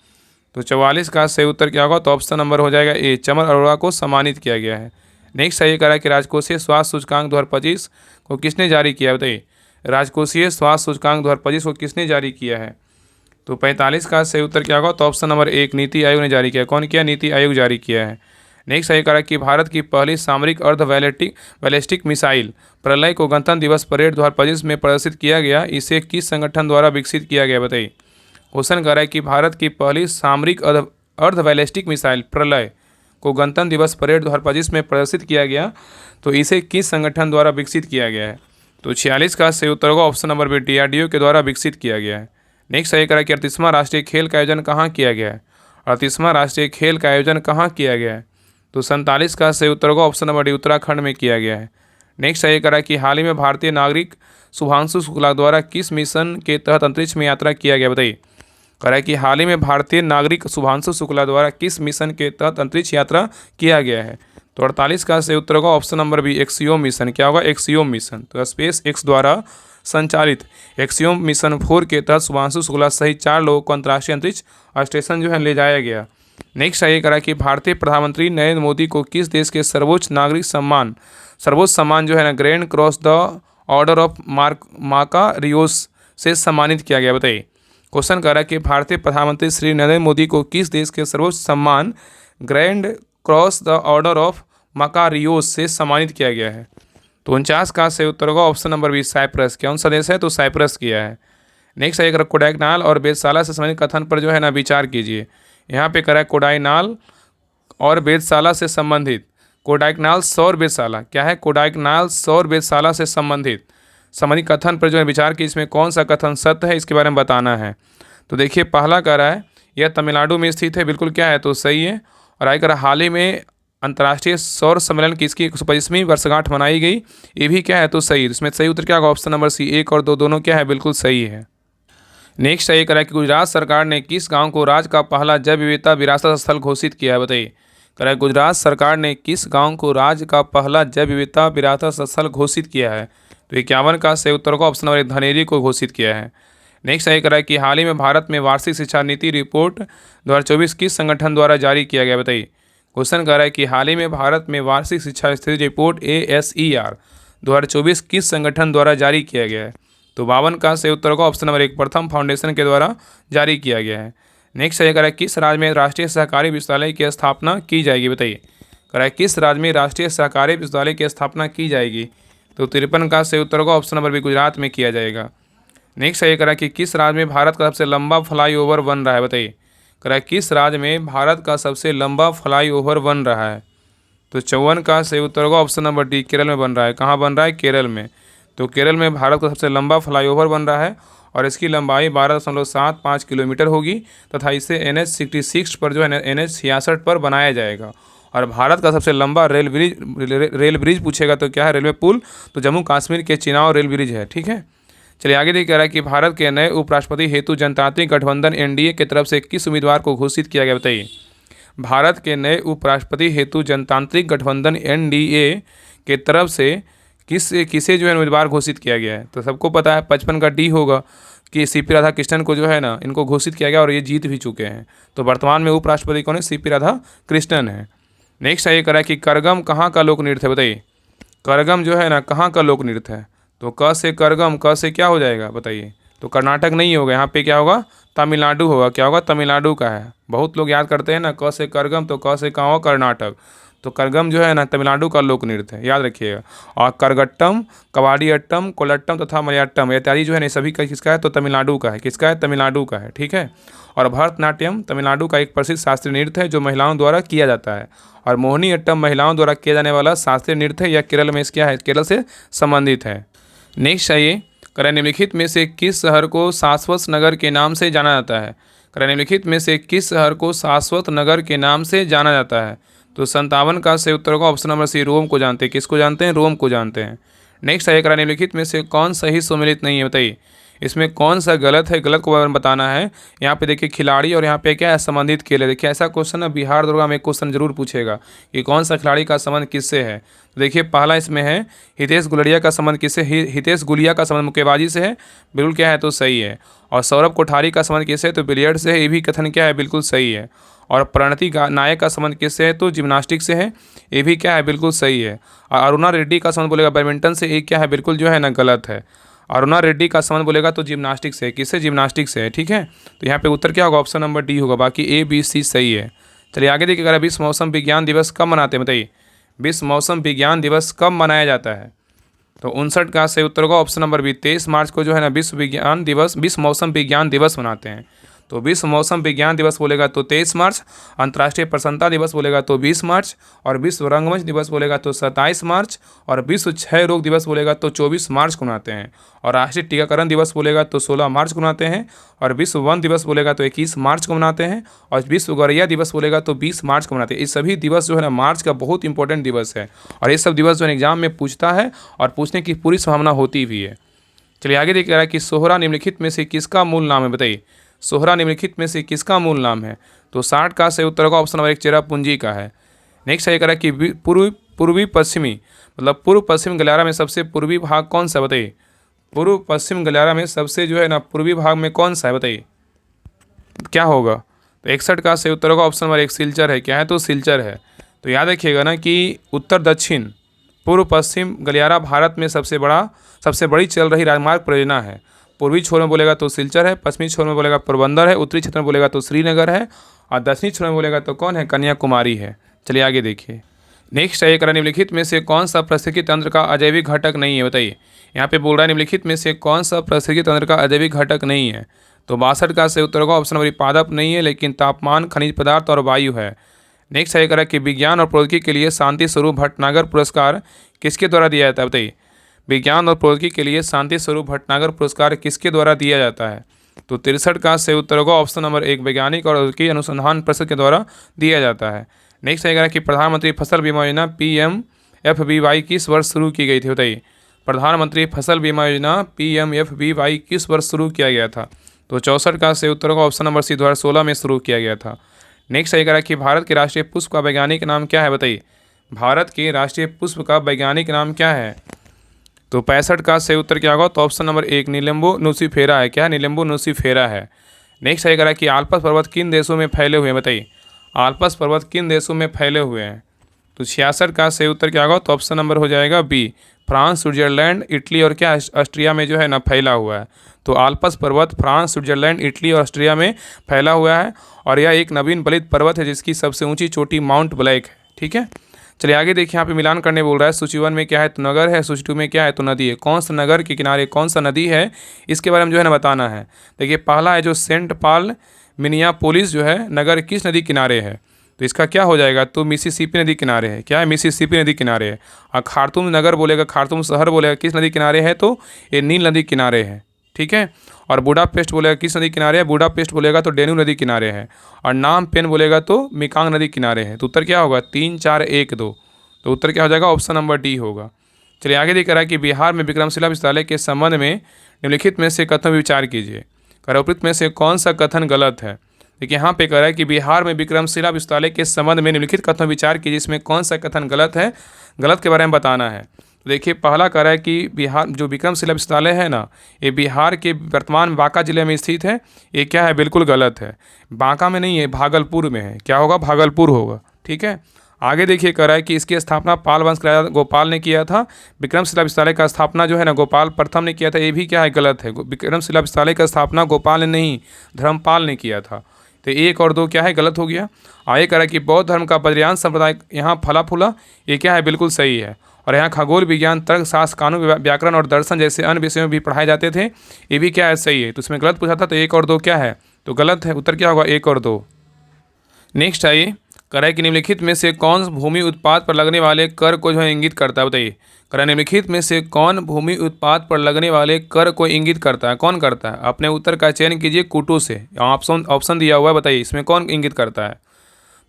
तो 44 का सही उत्तर क्या होगा, तो ऑप्शन नंबर हो जाएगा ए, चमन अरोड़ा को सम्मानित किया गया है। नेक्स्ट आइए। कह रहा है कि राजकोषीय स्वास्थ्य सूचकांक 2025 को किसने जारी किया है, बताइए। राजकोषीय स्वास्थ्य सूचकांक 2025 को किसने जारी किया है। तो 45 का सही उत्तर क्या होगा, तो ऑप्शन नंबर 1, नीति आयोग ने जारी किया। कौन किया, नीति आयोग जारी किया है। नेक्स्ट आइए। कह रहा है कि भारत की पहली सामरिक अर्ध बैलिस्टिक मिसाइल प्रलय को गणतंत्र दिवस परेड 2025 में प्रदर्शित किया गया, इसे किस संगठन द्वारा विकसित किया गया, बताइए। क्वेश्चन कर रहा है कि भारत की पहली सामरिक अर्ध बैलिस्टिक मिसाइल प्रलय को गणतंत्र दिवस परेड 2025 में प्रदर्शित किया गया, तो इसे किस संगठन द्वारा विकसित किया गया है। तो 46 का सही उत्तर होगा ऑप्शन नंबर बी, DRDO के द्वारा विकसित किया गया है। नेक्स्ट आइए। कह रहा है कि 38वां राष्ट्रीय खेल का आयोजन कहाँ किया गया है। 38वां राष्ट्रीय खेल का आयोजन कहाँ किया गया है। तो 47 का सही उत्तर होगा ऑप्शन नंबर डी, उत्तराखंड में किया गया है। नेक्स्ट आइए। कह रहा है कि हाल ही में भारतीय नागरिक शुभांशु शुक्ला द्वारा किस मिशन के तहत अंतरिक्ष में यात्रा किया गया, बताइए। कह रहा है कि हाल ही में भारतीय नागरिक शुभांशु शुक्ला द्वारा किस मिशन के तहत अंतरिक्ष यात्रा किया गया है। तो 48 का सही उत्तर होगा option number B, Axiom mission. क्या होगा, एक्सियोम मिशन। तो स्पेस एक्स द्वारा संचालित एक्सियोम मिशन 4 के तहत शुभांशु शुक्ला सहित 4 लोगों को अंतर्राष्ट्रीय अंतरिक्ष स्टेशन जो है ले जाया गया। नेक्स्ट आइए। करा कि भारतीय प्रधानमंत्री नरेंद्र मोदी को किस देश के सर्वोच्च सम्मान जो है ना grand cross the order of Makarios से सम्मानित किया गया, बताइए। क्वेश्चन कर रहा है कि भारतीय प्रधानमंत्री श्री नरेंद्र मोदी को किस देश के सर्वोच्च सम्मान grand cross the order of Makarios से सम्मानित किया गया है। तो 49 का सही उत्तर होगा ऑप्शन नंबर बी, साइप्रस। कौन सा देश है, तो साइप्रस किया है। नेक्स्ट है कोडाइकनाल और वेधशाला से संबंधित कथन पर जो है ना विचार कीजिए। यहाँ पे करा है कोडाइनाल और वेधशाला से संबंधित, कोडाइकनाल सौर वेधशाला, क्या है, कोडाइकनाल सौर वेधशाला से संबंधित कथन पर जो है विचार की, इसमें कौन सा कथन सत्य है इसके बारे में बताना है। तो देखिए पहला कह रहा है यह तमिलनाडु में स्थित है, बिल्कुल क्या है, तो सही है। और आगे कह रहा हाल ही में अंतर्राष्ट्रीय सौर सम्मेलन की इसकी 125वीं वर्षगांठ मनाई गई, ये भी क्या है, तो सही। इसमें सही उत्तर क्या होगा, ऑप्शन नंबर सी, 1 और 2 दोनों क्या है, बिल्कुल सही है। नेक्स्ट है कह रहा है कि गुजरात सरकार ने किस गांव को राज्य का पहला जैव विविधता विरासत स्थल घोषित किया है, बताइए। कह रहा है गुजरात सरकार ने किस गांव को राज्य का पहला जैव विविधता विरासत स्थल घोषित किया है। तो 51 का सही उत्तर को ऑप्शन नंबर धनेरी को घोषित किया है। नेक्स्ट है कह रहा है कि हाल ही में भारत में वार्षिक शिक्षा नीति रिपोर्ट 2024 किस संगठन द्वारा जारी किया गया, बताइए। क्वेश्चन कह रहा है कि हाल ही में भारत में वार्षिक शिक्षा स्थिति रिपोर्ट ASER 2024 किस संगठन द्वारा जारी किया गया है। तो 52 का सही उत्तर का ऑप्शन नंबर 1 प्रथम फाउंडेशन के द्वारा जारी किया गया है। नेक्स्ट है कह रहा है किस राज्य में राष्ट्रीय सहकारी विश्वविद्यालय की स्थापना की जाएगी, बताइए। कह रहा है किस राज्य में राष्ट्रीय सहकारी विश्वविद्यालय की स्थापना की जाएगी। तो 53 का सही उत्तर का ऑप्शन नंबर बी गुजरात में किया जाएगा। नेक्स्ट है कह रहा है कि किस राज्य में भारत का सबसे लंबा फ्लाईओवर बन रहा है, बताइए। कह रहा है किस राज्य में भारत का सबसे लंबा फ्लाईओवर बन रहा है। तो 54 का सही उत्तर का ऑप्शन नंबर डी केरल में बन रहा है। कहाँ बन रहा है, केरल में। तो केरल में भारत का सबसे लंबा फ्लाईओवर बन रहा है और इसकी लंबाई 12.75 किलोमीटर होगी तथा इसे NH66 पर जो है NH66 पर बनाया जाएगा। और भारत का सबसे लंबा रेल ब्रिज पूछेगा तो क्या है, रेलवे पुल, तो जम्मू कश्मीर के चिनाव रेल ब्रिज है, ठीक है। चलिए आगे देखिए कह रहा है कि भारत के नए उपराष्ट्रपति हेतु जनतांत्रिक गठबंधन NDA की तरफ से किस उम्मीदवार को घोषित किया गया, बताइए। भारत के नए उपराष्ट्रपति हेतु जनतांत्रिक गठबंधन NDA के तरफ से किसे जो है उम्मीदवार घोषित किया गया है? तो सबको पता है 55 का डी होगा कि सीपी राधाकृष्णन को जो है ना इनको घोषित किया गया और ये जीत भी चुके हैं। तो वर्तमान में उपराष्ट्रपति कौन है? सीपी राधाकृष्णन है। नेक्स्ट ये करा कि करगम कहाँ का लोक नृत्य है? बताइए, करगम जो है ना कहाँ का लोक नृत्य है? तो क से करगम, क से क्या हो जाएगा बताइए? तो कर्नाटक नहीं होगा, यहाँ पे क्या होगा? तमिलनाडु होगा। क्या होगा? तमिलनाडु का है। बहुत लोग याद करते हैं ना क से करगम, तो क से कहाँ होगा? कर्नाटक। तो करगम जो है ना तमिलनाडु का लोक नृत्य है, याद रखिएगा। और करगट्टम, कवाडी अट्टम, कोलट्टम तथा मलयाट्टम इत्यादि जो है ना सभी का किसका है? तो तमिलनाडु का है। किसका है? तमिलनाडु का है। ठीक है। और भरतनाट्यम तमिलनाडु का एक प्रसिद्ध शास्त्रीय नृत्य है जो महिलाओं द्वारा किया जाता है। और मोहिनी अट्टम महिलाओं द्वारा किया जाने वाला शास्त्रीय नृत्य है। यह केरल में क्या है? केरल से संबंधित है। नेक्स्ट आइए, निम्नलिखित में से किस शहर को शाश्वत नगर के नाम से जाना जाता है? निम्नलिखित में से किस शहर को शाश्वत नगर के नाम से जाना जाता है? तो 57 का से उत्तर का ऑप्शन नंबर सी, रोम को जानते हैं। किसको जानते हैं? रोम को जानते हैं। नेक्स्ट है, निम्नलिखित में से कौन सही सम्मिलित नहीं है? बताइए, इसमें कौन सा गलत है? गलत को बारे में बताना है। यहाँ पे देखिए खिलाड़ी और यहाँ पे क्या है? संबंधित खेल है। देखिए ऐसा क्वेश्चन ना बिहार दुर्गा में क्वेश्चन जरूर पूछेगा कि कौन सा खिलाड़ी का संबंध किससे है। तो देखिए पहला इसमें है हितेश गुलेरिया का संबंध किससे? हितेश गुलिया का संबंध मुक्केबाजी से है। बिल्कुल क्या है? तो सही है। और सौरभ कोठारी का संबंध किससे है? तो बिलियर्ड से है। ये भी कथन क्या है? बिल्कुल सही है। और प्रणति नायक का संबंध किससे है? तो जिम्नास्टिक से है। ये भी क्या है? बिल्कुल सही है। और अरुणा रेड्डी का संबंध बोलेगा बैडमिंटन से। ये क्या है? बिल्कुल जो है ना गलत है। अरुणा रेड्डी का संबंध बोलेगा तो जिम्नास्टिक से। किससे? जिम्नास्टिक से है। ठीक है। तो यहाँ पे उत्तर क्या होगा? ऑप्शन नंबर डी होगा। बाकी ए बी सी सही है। चलिए आगे देखिएगा, विश्व मौसम विज्ञान दिवस कब मनाते हैं? बताइए, विश्व मौसम विज्ञान दिवस कब मनाया जाता है? तो 59 का से उत्तर होगा ऑप्शन नंबर बी, 23 मार्च को जो है ना विश्व मौसम विज्ञान दिवस मनाते हैं। तो विश्व मौसम विज्ञान दिवस बोलेगा तो 23 मार्च, अंतर्राष्ट्रीय प्रसन्नता दिवस बोलेगा तो 20 मार्च, और विश्व रंगमंच दिवस बोलेगा तो 27 मार्च, और विश्व क्षय रोग दिवस बोलेगा तो 24 मार्च को मनाते हैं, और राष्ट्रीय टीकाकरण दिवस बोलेगा तो 16 मार्च को मनाते हैं, और विश्व वन दिवस बोलेगा तो 21 मार्च को मनाते हैं, और विश्व गौरैया दिवस बोलेगा तो 20 मार्च को मनाते हैं। ये सभी दिवस जो है ना मार्च का बहुत इंपॉर्टेंट दिवस है, और ये सब दिवस जो है एग्जाम में पूछता है और पूछने की पूरी संभावना होती भी है। चलिए आगे देखिए रहा कि सोहरा निम्नलिखित में से किसका मूल नाम है? बताइए, सोहरा निम्नलिखित में से किसका मूल नाम है? तो 60 का से उत्तर का ऑप्शन नंबर एक चेरापूंजी का है। नेक्स्ट है करा कि पूर्वी पश्चिमी मतलब पूर्व पश्चिम गलियारा में सबसे पूर्वी भाग कौन सा? बताइए, पूर्व पश्चिम गलियारा में सबसे जो है ना पूर्वी भाग में कौन सा है? बताइए क्या होगा? तो 61 का से उत्तर का ऑप्शन नंबर एक सिलचर है। क्या है? तो सिलचर है। तो याद रखिएगा ना कि उत्तर दक्षिण पूर्व पश्चिम गलियारा भारत में सबसे बड़ी चल रही राजमार्ग परियोजना है। पूर्वी छोर में बोलेगा तो सिलचर है, पश्चिमी छोर में बोलेगा पोरबंदर है, उत्तरी क्षेत्र में बोलेगा तो श्रीनगर है, और दक्षिणी छोर में बोलेगा तो कौन है? कन्याकुमारी है। चलिए आगे देखिए। नेक्स्ट है निम्नलिखित में से कौन सा पारिस्थितिकी तंत्र का अजैविक घटक नहीं है? बताइए, यहाँ पे बोल रहा है निम्नलिखित में से कौन सा पारिस्थितिकी तंत्र का अजैविक घटक नहीं है? तो 62 का से उत्तर का ऑप्शन नंबर पादप नहीं है, लेकिन तापमान, खनिज पदार्थ और वायु है। नेक्स्ट है कि विज्ञान और प्रौद्योगिकी के लिए शांति स्वरूप भटनागर पुरस्कार किसके द्वारा दिया जाता है? बताइए, विज्ञान और प्रौद्योगिकी के लिए शांति स्वरूप भटनागर पुरस्कार किसके द्वारा दिया जाता है? तो 63 का से उत्तर होगा ऑप्शन नंबर एक, वैज्ञानिक और औद्योगिक अनुसंधान परिषद के द्वारा दिया जाता है। नेक्स्ट आएगा कि प्रधानमंत्री फसल बीमा योजना PMFBY किस वर्ष शुरू की गई थी? बताइए, प्रधानमंत्री फसल बीमा योजना PMFBY किस वर्ष शुरू किया गया था? तो 64 का से उत्तर होगा ऑप्शन नंबर सी, 2016 में शुरू किया गया था। नेक्स्ट आएगा कि भारत के राष्ट्रीय पुष्प का वैज्ञानिक नाम क्या है? बताइए, भारत के राष्ट्रीय पुष्प का वैज्ञानिक नाम क्या है? तो 65 का से उत्तर क्या होगा? तो ऑप्शन नंबर एक, नीलम्बो नुसिफेरा है। क्या है? नीलम्बो नुसिफेरा है। नेक्स्ट आएगा कि आल्प्स पर्वत किन देशों में फैले हुए हैं? बताइए, आल्प्स पर्वत किन देशों में फैले हुए हैं? तो 66 का से उत्तर क्या होगा? तो ऑप्शन नंबर हो जाएगा बी, फ्रांस, स्विट्जरलैंड, इटली और क्या ऑस्ट्रिया में जो है ना फैला हुआ है। तो आल्प्स पर्वत फ्रांस, स्विट्जरलैंड, इटली और ऑस्ट्रिया में फैला हुआ है, और यह एक नवीन बलित पर्वत है जिसकी सबसे ऊंची चोटी माउंट ब्लैक है। ठीक है। चलिए आगे देखिए, यहाँ पे मिलान करने बोल रहा है। सूची 1 में क्या है? तो नगर है। सूची 2 में क्या है? तो नदी है। कौन सा नगर के किनारे कौन सा नदी है, इसके बारे में जो है ना बताना है। देखिए पहला है जो सेंट पॉल मिनियापोलिस जो है नगर किस नदी किनारे है? तो इसका क्या हो जाएगा? तो मिसिसिपी नदी किनारे है। क्या है? मिसिसिपी नदी किनारे है। और खार्तूम नगर बोलेगा, खार्तूम शहर बोलेगा किस नदी किनारे है? तो ये नील नदी किनारे है। ठीक है। और बुडापेस्ट बोलेगा किस नदी किनारे है? बुडापेस्ट बोलेगा तो डेन्यू नदी किनारे है। और नाम पेन बोलेगा तो मिकांग नदी किनारे है। तो उत्तर क्या होगा? 3, 4, 1, 2। तो उत्तर क्या हो जाएगा? ऑप्शन नंबर डी होगा। चलिए आगे देख रहा है कि बिहार में विक्रमशिला विश्वविद्यालय के संबंध में निम्नलिखित में से कथन विचार कीजिए। उपरोक्त में से कौन सा कथन गलत है? देखिए यहाँ पे कह रहा है कि बिहार में विक्रमशिला विश्वविद्यालय के संबंध में निम्नलिखित कथनों विचार कीजिए, इसमें कौन सा कथन गलत है, गलत के बारे में बताना है। तो देखिए पहला कह रहा है कि बिहार जो विक्रमशिला विश्वविद्यालय है ना, ये बिहार के वर्तमान बांका जिले में स्थित है। ये क्या है, बिल्कुल गलत है। बांका में नहीं है, भागलपुर में है। क्या होगा, भागलपुर होगा। ठीक है, आगे देखिए कह रहा है कि इसकी स्थापना पाल वंश के राजा गोपाल ने किया था। विक्रमशिला विश्वविद्यालय का स्थापना जो है ना गोपाल प्रथम ने किया था। ये भी क्या है, गलत है। विक्रमशिला विश्वविद्यालय का स्थापना गोपाल ने नहीं, धर्मपाल ने किया था। तो 1 और 2 क्या है, गलत हो गया। आगे कह रहा है कि बौद्ध धर्म का बद्रियान संप्रदाय यहाँ फला फूला। ये क्या है, बिल्कुल सही है। और यहाँ खगोल विज्ञान, तर्क शास्त्र, कानून, व्याकरण और दर्शन जैसे अन्य विषयों में भी पढ़ाए जाते थे। ये भी क्या है, सही है। तो इसमें गलत पूछा था, तो 1 और 2 क्या है, तो गलत है। उत्तर क्या होगा, 1 और 2। नेक्स्ट आइए, कह रहा है कि निम्नलिखित में से कौन भूमि उत्पाद पर लगने वाले कर को जो है इंगित करता है, बताइए। कह रहा है निम्नलिखित में से कौन भूमि उत्पाद पर लगने वाले कर को इंगित करता है, कौन करता है। अपने उत्तर का चयन कीजिए कुटू से। ऑप्शन दिया हुआ है, बताइए इसमें कौन इंगित करता है।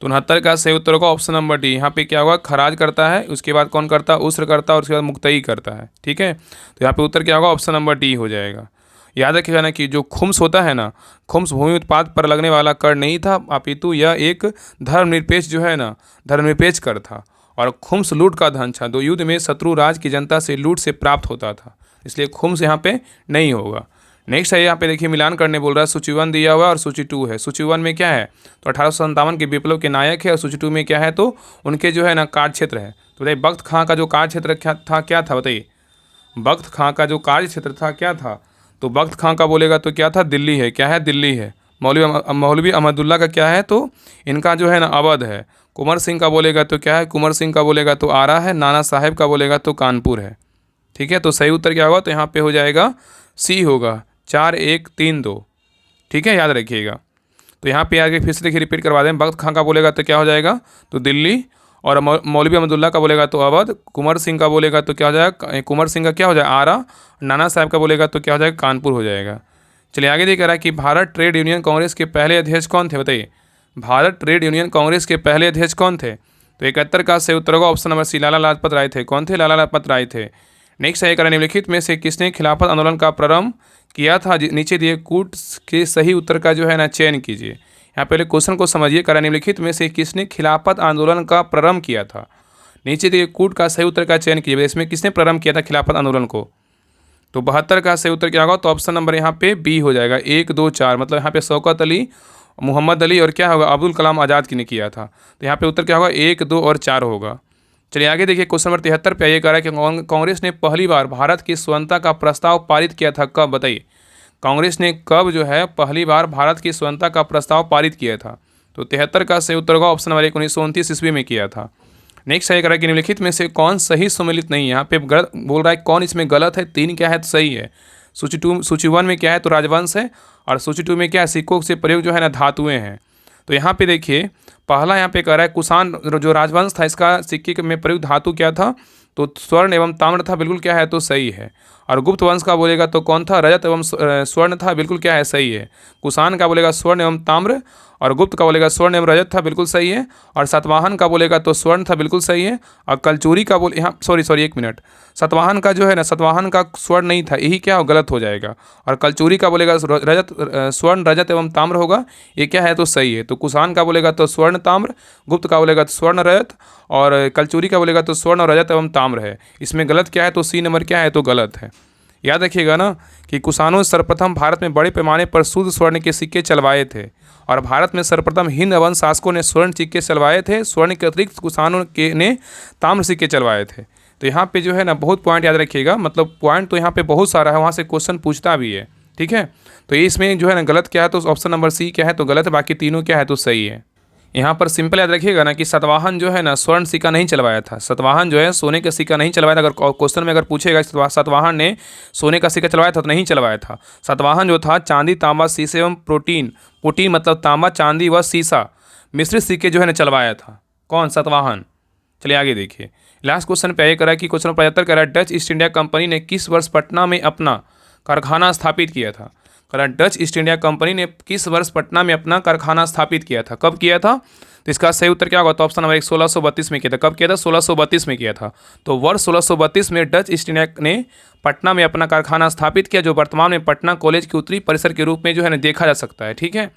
तो 69 का सही उत्तर होगा ऑप्शन नंबर डी। यहाँ पे क्या होगा, खराज करता है, उसके बाद कौन करता है, उस्र करता है, और उसके बाद मुक्तई करता है। ठीक है, तो यहाँ पे उत्तर क्या होगा, ऑप्शन नंबर डी हो जाएगा। याद रखिएगा ना कि जो खुम्स होता है ना, खुम्स भूमि उत्पाद पर लगने वाला कर नहीं था, अपितु यह एक धर्मनिरपेक्ष जो है ना, धर्मनिरपेक्ष कर था। और खुम्स लूट का धन था, 2 युद्ध में शत्रु राज की जनता से लूट से प्राप्त होता था, इसलिए खुम्स यहाँ पे नहीं होगा। नेक्स्ट है, यहाँ पे देखिए मिलान करने बोल रहा है। सूची 1 दिया हुआ है और सूची 2 है। सूची 1 में क्या है, तो 1857 के विप्लव के नायक है। और सूची 2 में क्या है, तो उनके जो है ना कार्य क्षेत्र है। तो बताइए बख्त खां का जो कार्य क्षेत्र था क्या था, बताइए। बख्त खां का जो कार्य क्षेत्र था क्या था, तो बख्त खां का बोलेगा तो क्या था, दिल्ली है। क्या है, दिल्ली है। मौलवी अहमदुल्ला का क्या है, तो इनका जो है ना अवध है। कुंवर सिंह का बोलेगा तो क्या है, कुंवर सिंह का बोलेगा तो आरा है। नाना साहेब का बोलेगा तो कानपुर है। ठीक है, तो सही उत्तर क्या होगा, तो यहाँ पे हो जाएगा सी होगा, 4 1 3 2। ठीक है, याद रखिएगा। तो यहाँ पे आगे फिर से देखिए रिपीट करवा दें। बख्त खां का बोलेगा तो क्या हो जाएगा, तो दिल्ली। और मौलवी अहमदुल्ला का बोलेगा तो अवध। कुंवर सिंह का बोलेगा तो क्या हो जाएगा, कुंवर सिंह का क्या हो जाएगा, आरा। नाना साहब का बोलेगा तो क्या हो जाएगा, कानपुर हो जाएगा। चलिए आगे देख रहा है कि भारत ट्रेड यूनियन कांग्रेस के पहले अध्यक्ष कौन थे, बताइए। भारत ट्रेड यूनियन कांग्रेस के पहले अध्यक्ष कौन थे, तो 71 का सही उत्तर होगा ऑप्शन नंबर सी, लाला लाजपत राय थे। कौन थे, लाला लाजपत राय थे। नेक्स्ट है, निम्नलिखित में से किसने खिलाफत आंदोलन का प्रारंभ किया था, नीचे दिए कूट के सही उत्तर का जो है ना चयन कीजिए। यहाँ पहले क्वेश्चन को समझिए। करा निम्नलिखित में से किसने खिलाफत आंदोलन का प्रारंभ किया था, नीचे दिए कूट का सही उत्तर का चयन कीजिए। इसमें किसने प्रारंभ किया था खिलाफत आंदोलन को, तो 72 का सही उत्तर क्या होगा, तो ऑप्शन नंबर यहाँ पे बी हो जाएगा। 1 2 4 मतलब यहाँ पे शौकत अली, मोहम्मद अली और क्या होगा, अब्दुल कलाम आज़ाद की ने किया था। तो यहाँ पे उत्तर क्या होगा, 1 2 और 4 होगा। चलिए आगे देखिए क्वेश्चन नंबर 73 पे ये कह रहा है कि कांग्रेस ने पहली बार भारत की स्वतंत्रता का प्रस्ताव पारित किया था, कब, बताइए। कांग्रेस ने कब जो है पहली बार भारत की स्वतंत्रता का प्रस्ताव पारित किया था, तो 73 का सही उत्तर होगा ऑप्शन नंबर 1929 ईस्वी में किया था। नेक्स्ट है, कह रहा है कि निम्नलिखित में से कौन सही सम्मिलित नहीं है। यहाँ पे गलत बोल रहा है, कौन इसमें गलत है, 3 क्या है तो सही है। सूची 1 में क्या है, तो राजवंश है। और सूची 2 में क्या है, सिक्कों से प्रयोग जो है ना धातुएं हैं। तो यहाँ पे देखिए पहला यहाँ पे कह रहा है कुषाण जो राजवंश था, इसका सिक्के में प्रयुक्त धातु क्या था, तो स्वर्ण एवं ताम्र था, बिल्कुल क्या है, तो सही है। और गुप्त वंश का बोलेगा तो कौन था, रजत एवं स्वर्ण था, बिल्कुल क्या है, सही है। कुषाण का बोलेगा स्वर्ण एवं ताम्र, और गुप्त का बोलेगा स्वर्ण एवं रजत था, बिल्कुल सही है। और सातवाहन का बोलेगा तो स्वर्ण था, बिल्कुल सही है। और कलचूरी का बोले, यहाँ सॉरी 1 मिनट, सातवाहन का जो है ना, सातवाहन का स्वर्ण नहीं था, यही क्या हो, गलत हो जाएगा। और कलचूरी का बोलेगा रजत, स्वर्ण रजत एवं ताम्र होगा, ये क्या है, तो सही है। तो कुषाण का बोलेगा तो स्वर्ण ताम्र, गुप्त का बोलेगा तो स्वर्ण रजत, और कलचूरी का बोलेगा तो स्वर्ण और रजत एवं ताम्र है। इसमें गलत क्या है, तो सी नंबर क्या है, तो गलत है। याद रखिएगा ना कि कुषाणों ने सर्वप्रथम भारत में बड़े पैमाने पर शुद्ध स्वर्ण के सिक्के चलवाए थे, और भारत में सर्वप्रथम हिंद वंश शासकों ने स्वर्ण सिक्के चलवाए थे। स्वर्ण के अतिरिक्त कुषाणों के ने ताम्र सिक्के चलवाए थे। तो यहाँ पे जो है ना बहुत पॉइंट याद रखिएगा, मतलब पॉइंट तो यहाँ पे बहुत सारा है, वहाँ से क्वेश्चन पूछता भी है। ठीक है, तो ये इसमें जो है ना गलत क्या है, तो ऑप्शन नंबर सी क्या है, तो गलत है। बाकी तीनों क्या है, तो सही है। यहाँ पर सिंपल याद रखिएगा ना कि सातवाहन जो है ना स्वर्ण सिक्का नहीं चलवाया था। सातवाहन जो है सोने का सिक्का नहीं चलवाया था। अगर क्वेश्चन में अगर पूछेगा सातवाहन ने सोने का सिक्का चलवाया था, तो नहीं चलवाया था। सातवाहन जो था चांदी, तांबा, शीशे एवं प्रोटीन मतलब तांबा, चांदी व शीशा मिश्रित सिक्के जो है ना चलवाया था। कौन, सातवाहन। चलिए आगे देखिए लास्ट क्वेश्चन पे ये करा कि क्वेश्चन 75 कह रहा है डच ईस्ट इंडिया कंपनी ने किस वर्ष पटना में अपना कारखाना स्थापित किया था। डच ईस्ट इंडिया कंपनी ने किस वर्ष पटना में अपना कारखाना स्थापित किया था, कब किया था, तो इसका सही उत्तर क्या होगा, तो ऑप्शन नंबर 1632 में किया था। कब किया था, 1632 में किया था। तो वर्ष 1632 में डच ईस्ट इंडिया ने पटना में अपना कारखाना स्थापित किया, जो वर्तमान में पटना कॉलेज के उत्तरी परिसर के रूप में जो है ना देखा जा सकता है। ठीक है,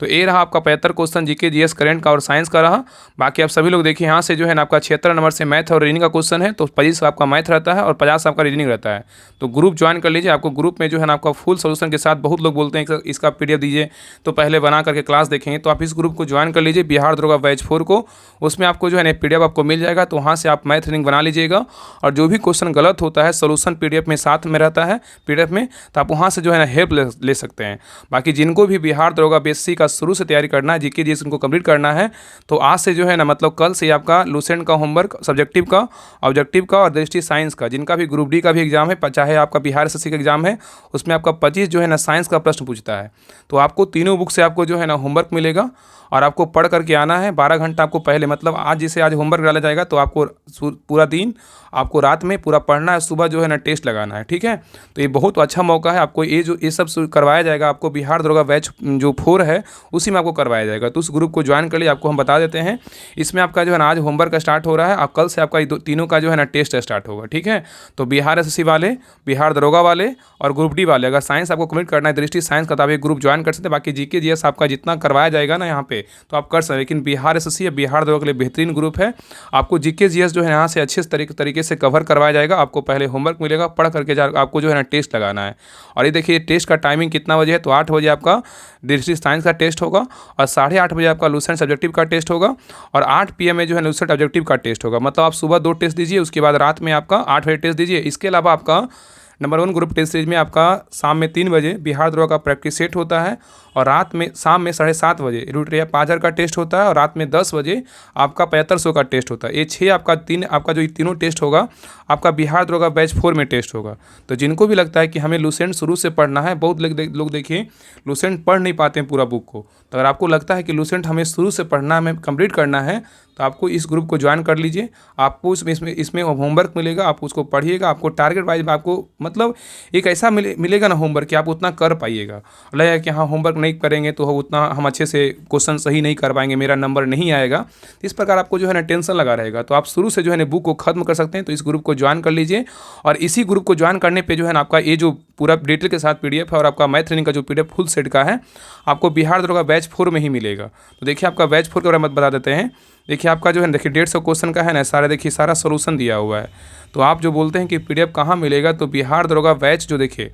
तो ये रहा आपका 75 क्वेश्चन जीके जीएस करंट का और साइंस का रहा। बाकी आप सभी लोग देखिए यहाँ से जो है ना आपका 76 नंबर से मैथ और रीजनिंग का क्वेश्चन है, तो 25 आपका मैथ रहता है और 50 आपका रीजनिंग रहता है। तो ग्रुप ज्वाइन कर लीजिए। आपको ग्रुप में जो है ना आपका फुल सोल्यूशन के साथ, बहुत लोग बोलते हैं कि इसका पीडीएफ दीजिए, तो पहले बना करके क्लास देखेंगे। तो आप इस ग्रुप को ज्वाइन कर लीजिए, बिहार दरोगा बैच 4 को। उसमें आपको जो है ना पीडीएफ आपको मिल जाएगा, तो वहाँ से आप मैथ रीजनिंग बना लीजिएगा। और जो भी क्वेश्चन गलत होता है सोल्यूशन पीडीएफ में साथ में रहता है पीडीएफ में, तो आप वहाँ से जो है ना हेल्प ले सकते हैं। बाकी जिनको भी बिहार दरोगा बेसिक का शुरू से तैयारी करना है, जीके जीएस उनको कंप्लीट करना है, तो आज से जो है ना मतलब कल से आपका लूसेंट का होमवर्क, सब्जेक्टिव का, ऑब्जेक्टिव का और दृष्टि साइंस का, जिनका भी ग्रुप डी का भी एग्जाम है, चाहे आपका बिहार एसएससी का एग्जाम है, उसमें आपका 25 जो है ना साइंस का प्रश्न पूछता है। तो आपको तीनों बुक से आपको जो है ना होमवर्क मिलेगा और आपको पढ़ करके आना है। 12 घंटा आपको पहले, मतलब आज जैसे आज होमवर्क डाला जाएगा, तो आपको पूरा दिन, आपको रात में पूरा पढ़ना है, सुबह जो है ना टेस्ट लगाना है, ठीक है। तो ये बहुत अच्छा मौका है आपको, ये सब करवाया जाएगा आपको। बिहार दरोगा बैच जो 4 है उसी में आपको करवाया जाएगा। तो उस ग्रुप को ज्वाइन कर लिए, आपको हम बता देते हैं। इसमें आपका जो है ना आज होमवर्क स्टार्ट हो रहा है और कल से आपका तीनों का जो है ना टेस्ट स्टार्ट होगा, ठीक है। तो बिहार एसएससी वाले, बिहार दरोगा वाले और ग्रुप डी वाले, अगर साइंस आपको कम्प्लीट करना है, दृष्टि साइंस का, तो आप एक ग्रुप ज्वाइन कर सकते हैं। बाकी जीके जीएस आपका जितना करवाया जाएगा ना यहाँ पे, तो आप कर सकते हैं। लेकिन बिहार एसएससी या बिहार दरोगा के लिए बेहतरीन ग्रुप है। आपको जीके जीएस जो है यहाँ से अच्छे तरीके से कवर करवाया जाएगा। आपको पहले होमवर्क मिलेगा, पढ़ करके आपको जो है ना टेस्ट लगाना है। और ये देखिए टेस्ट का टाइमिंग कितना बजे है, तो 8 बजे आपका दृष्टि साइंस का टेस्ट होगा और 8:30 बजे आपका लूसेंट सब्जेक्टिव का टेस्ट होगा और 8 PM में जो है लूसेंट ऑब्जेक्टिव का टेस्ट होगा। मतलब आप सुबह 2 टेस्ट दीजिए, उसके बाद रात में आपका 8 बजे टेस्ट दीजिए। इसके अलावा आपका नंबर 1 ग्रुप टेस्ट सीरीज में आपका शाम में 3 बजे बिहार दरोगा का प्रैक्टिस सेट होता है और शाम में 7:30 बजे रूटेरिया 5000 का टेस्ट होता है और रात में 10 बजे आपका 7500 का टेस्ट होता है। ये 6 आपका जो तीनों टेस्ट होगा आपका बिहार दरोगा बैच 4 में टेस्ट होगा। तो जिनको भी लगता है कि हमें लूसेंट शुरू से पढ़ना है, बहुत लोग देखिए लूसेंट पढ़ नहीं पाते हैं पूरा बुक को। तो अगर आपको लगता है कि लूसेंट हमें शुरू से पढ़ना है, हमें कंप्लीट करना है, तो आपको इस ग्रुप को ज्वाइन कर लीजिए। आपको इसमें होमवर्क मिलेगा, आप उसको पढ़िएगा। आपको टारगेट वाइज आपको मतलब एक ऐसा मिलेगा ना होमवर्क कि आप उतना कर पाइएगा। लगेगा कि हाँ होमवर्क नहीं करेंगे तो उतना हम अच्छे से क्वेश्चन सही नहीं कर पाएंगे, मेरा नंबर नहीं आएगा। इस प्रकार आपको जो है ना टेंशन लगा रहेगा। तो आप शुरू से जो है ना बुक को खत्म कर सकते हैं। तो इस ग्रुप को ज्वाइन कर लीजिए और इसी ग्रुप को ज्वाइन करने पे जो है ना आपका ये जो पूरा डिटेल के साथ पीडीएफ है और आपका मैथ रीजनिंग का जो पीडीएफ फुल सेट का है, आपको बिहार दरोगा बैच 4 में ही मिलेगा। तो देखिए आपका बैच 4 के बारे में बता देते हैं। देखिए आपका जो है देखिए 150 क्वेश्चन का है ना, सारा देखिए सारा सोल्यूशन दिया हुआ है। तो आप जो बोलते हैं कि पीडीएफ कहाँ मिलेगा, तो बिहार दरोगा बैच जो देखिए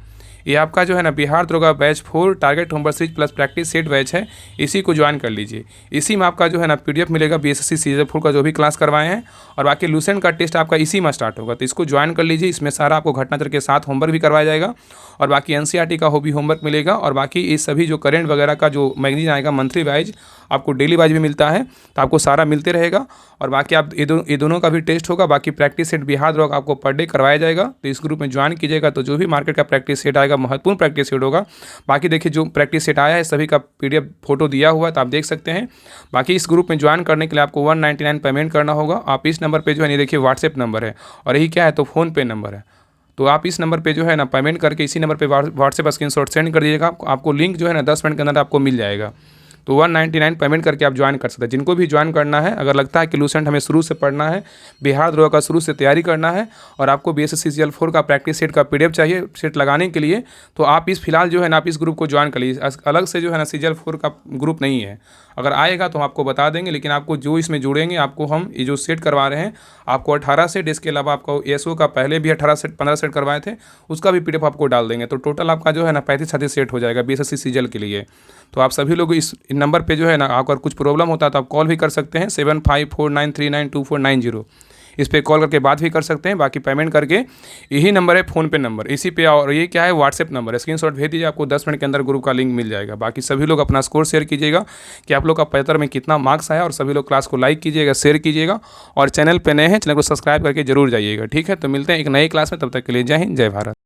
ये आपका जो है ना बिहार दरोगा batch 4 target homework series plus practice set batch है, इसी को ज्वाइन कर लीजिए। इसी में आपका जो है ना पीडीएफ मिलेगा बीएसएससी सीजन 4 का जो भी क्लास करवाए हैं और बाकी लूसेंट का टेस्ट आपका इसी में स्टार्ट होगा। तो इसको ज्वाइन कर लीजिए। इसमें सारा आपको घटनाचक्र के साथ होमवर्क भी करवाया जाएगा और बाकी एनसीईआरटी का भी होमवर्क मिलेगा और बाकी ये सभी जो करेंट वगैरह का जो मैगजीन आएगा मंथली वाइज, आपको डेली वाइज भी मिलता है। तो आपको सारा मिलते रहेगा और बाकी आप ये दोनों का भी टेस्ट होगा। बाकी प्रैक्टिस सेट बिहार दरोगा आपको पर डे करवाया जाएगा। तो इस ग्रुप में ज्वाइन कीजिएगा। तो जो भी मार्केट का प्रैक्टिस सेट आएगा महत्वपूर्ण प्रैक्टिस सेट होगा। बाकी देखिए जो प्रैक्टिस सेट आया है सभी का पीडीएफ फोटो दिया हुआ है, तो आप देख सकते हैं। बाकी इस ग्रुप में ज्वाइन करने के लिए आपको 199 पेमेंट करना होगा। आप इस नंबर पर जो है ये देखिए व्हाट्सएप नंबर है और यही क्या है तो फ़ोनपे नंबर है। तो आप इस नंबर पे जो है ना पेमेंट करके इसी नंबर पे व्हाट्सएप स्क्रीनशॉट सेंड कर दीजिएगा। आपको लिंक जो है ना 10 मिनट के अंदर आपको मिल जाएगा। तो 199 पेमेंट करके आप ज्वाइन कर सकते हैं। जिनको भी ज्वाइन करना है, अगर लगता है कि लूसेंट हमें शुरू से पढ़ना है, बिहार दरोगा का शुरू से तैयारी करना है और आपको बीएसएससी सीजीएल 4 का प्रैक्टिस सेट का पीडीएफ चाहिए सेट लगाने के लिए, तो आप फिलहाल जो है ना आप इस ग्रुप को ज्वाइन कर लीजिए। अलग से जो है ना सीजीएल 4 का ग्रुप नहीं है। अगर आएगा तो हम आपको बता देंगे, लेकिन आपको जो इसमें जुड़ेंगे आपको हम ये जो सेट करवा रहे हैं आपको 18 सेट, इसके अलावा आपको एसओ का पहले भी 18 सेट 15 सेट करवाए थे, उसका भी पीडीएफ आपको डाल देंगे। तो टोटल आपका जो है ना 35-36 सेट हो जाएगा बीएसएससी सीजीएल के लिए। तो आप सभी लोग इस नंबर पे जो है ना अगर कुछ प्रॉब्लम होता है तो आप कॉल भी कर सकते हैं 7549392490। इस पर कॉल करके बात भी कर सकते हैं। बाकी पेमेंट करके यही नंबर है फ़ोनपे नंबर इसी पे, और ये क्या है व्हाट्सएप नंबर है, स्क्रीनशॉट भेज दीजिए। आपको 10 मिनट के अंदर ग्रुप का लिंक मिल जाएगा। बाकी सभी लोग अपना स्कोर शेयर कीजिएगा कि आप लोग का 75 में कितना मार्क्स आया और सभी लोग क्लास को लाइक कीजिएगा, शेयर कीजिएगा और चैनल पे नए हैं चैनल को सब्सक्राइब करके जरूर जाइएगा। ठीक है, तो मिलते हैं एक नई क्लास में, तब तक के लिए जय हिंद जय भारत।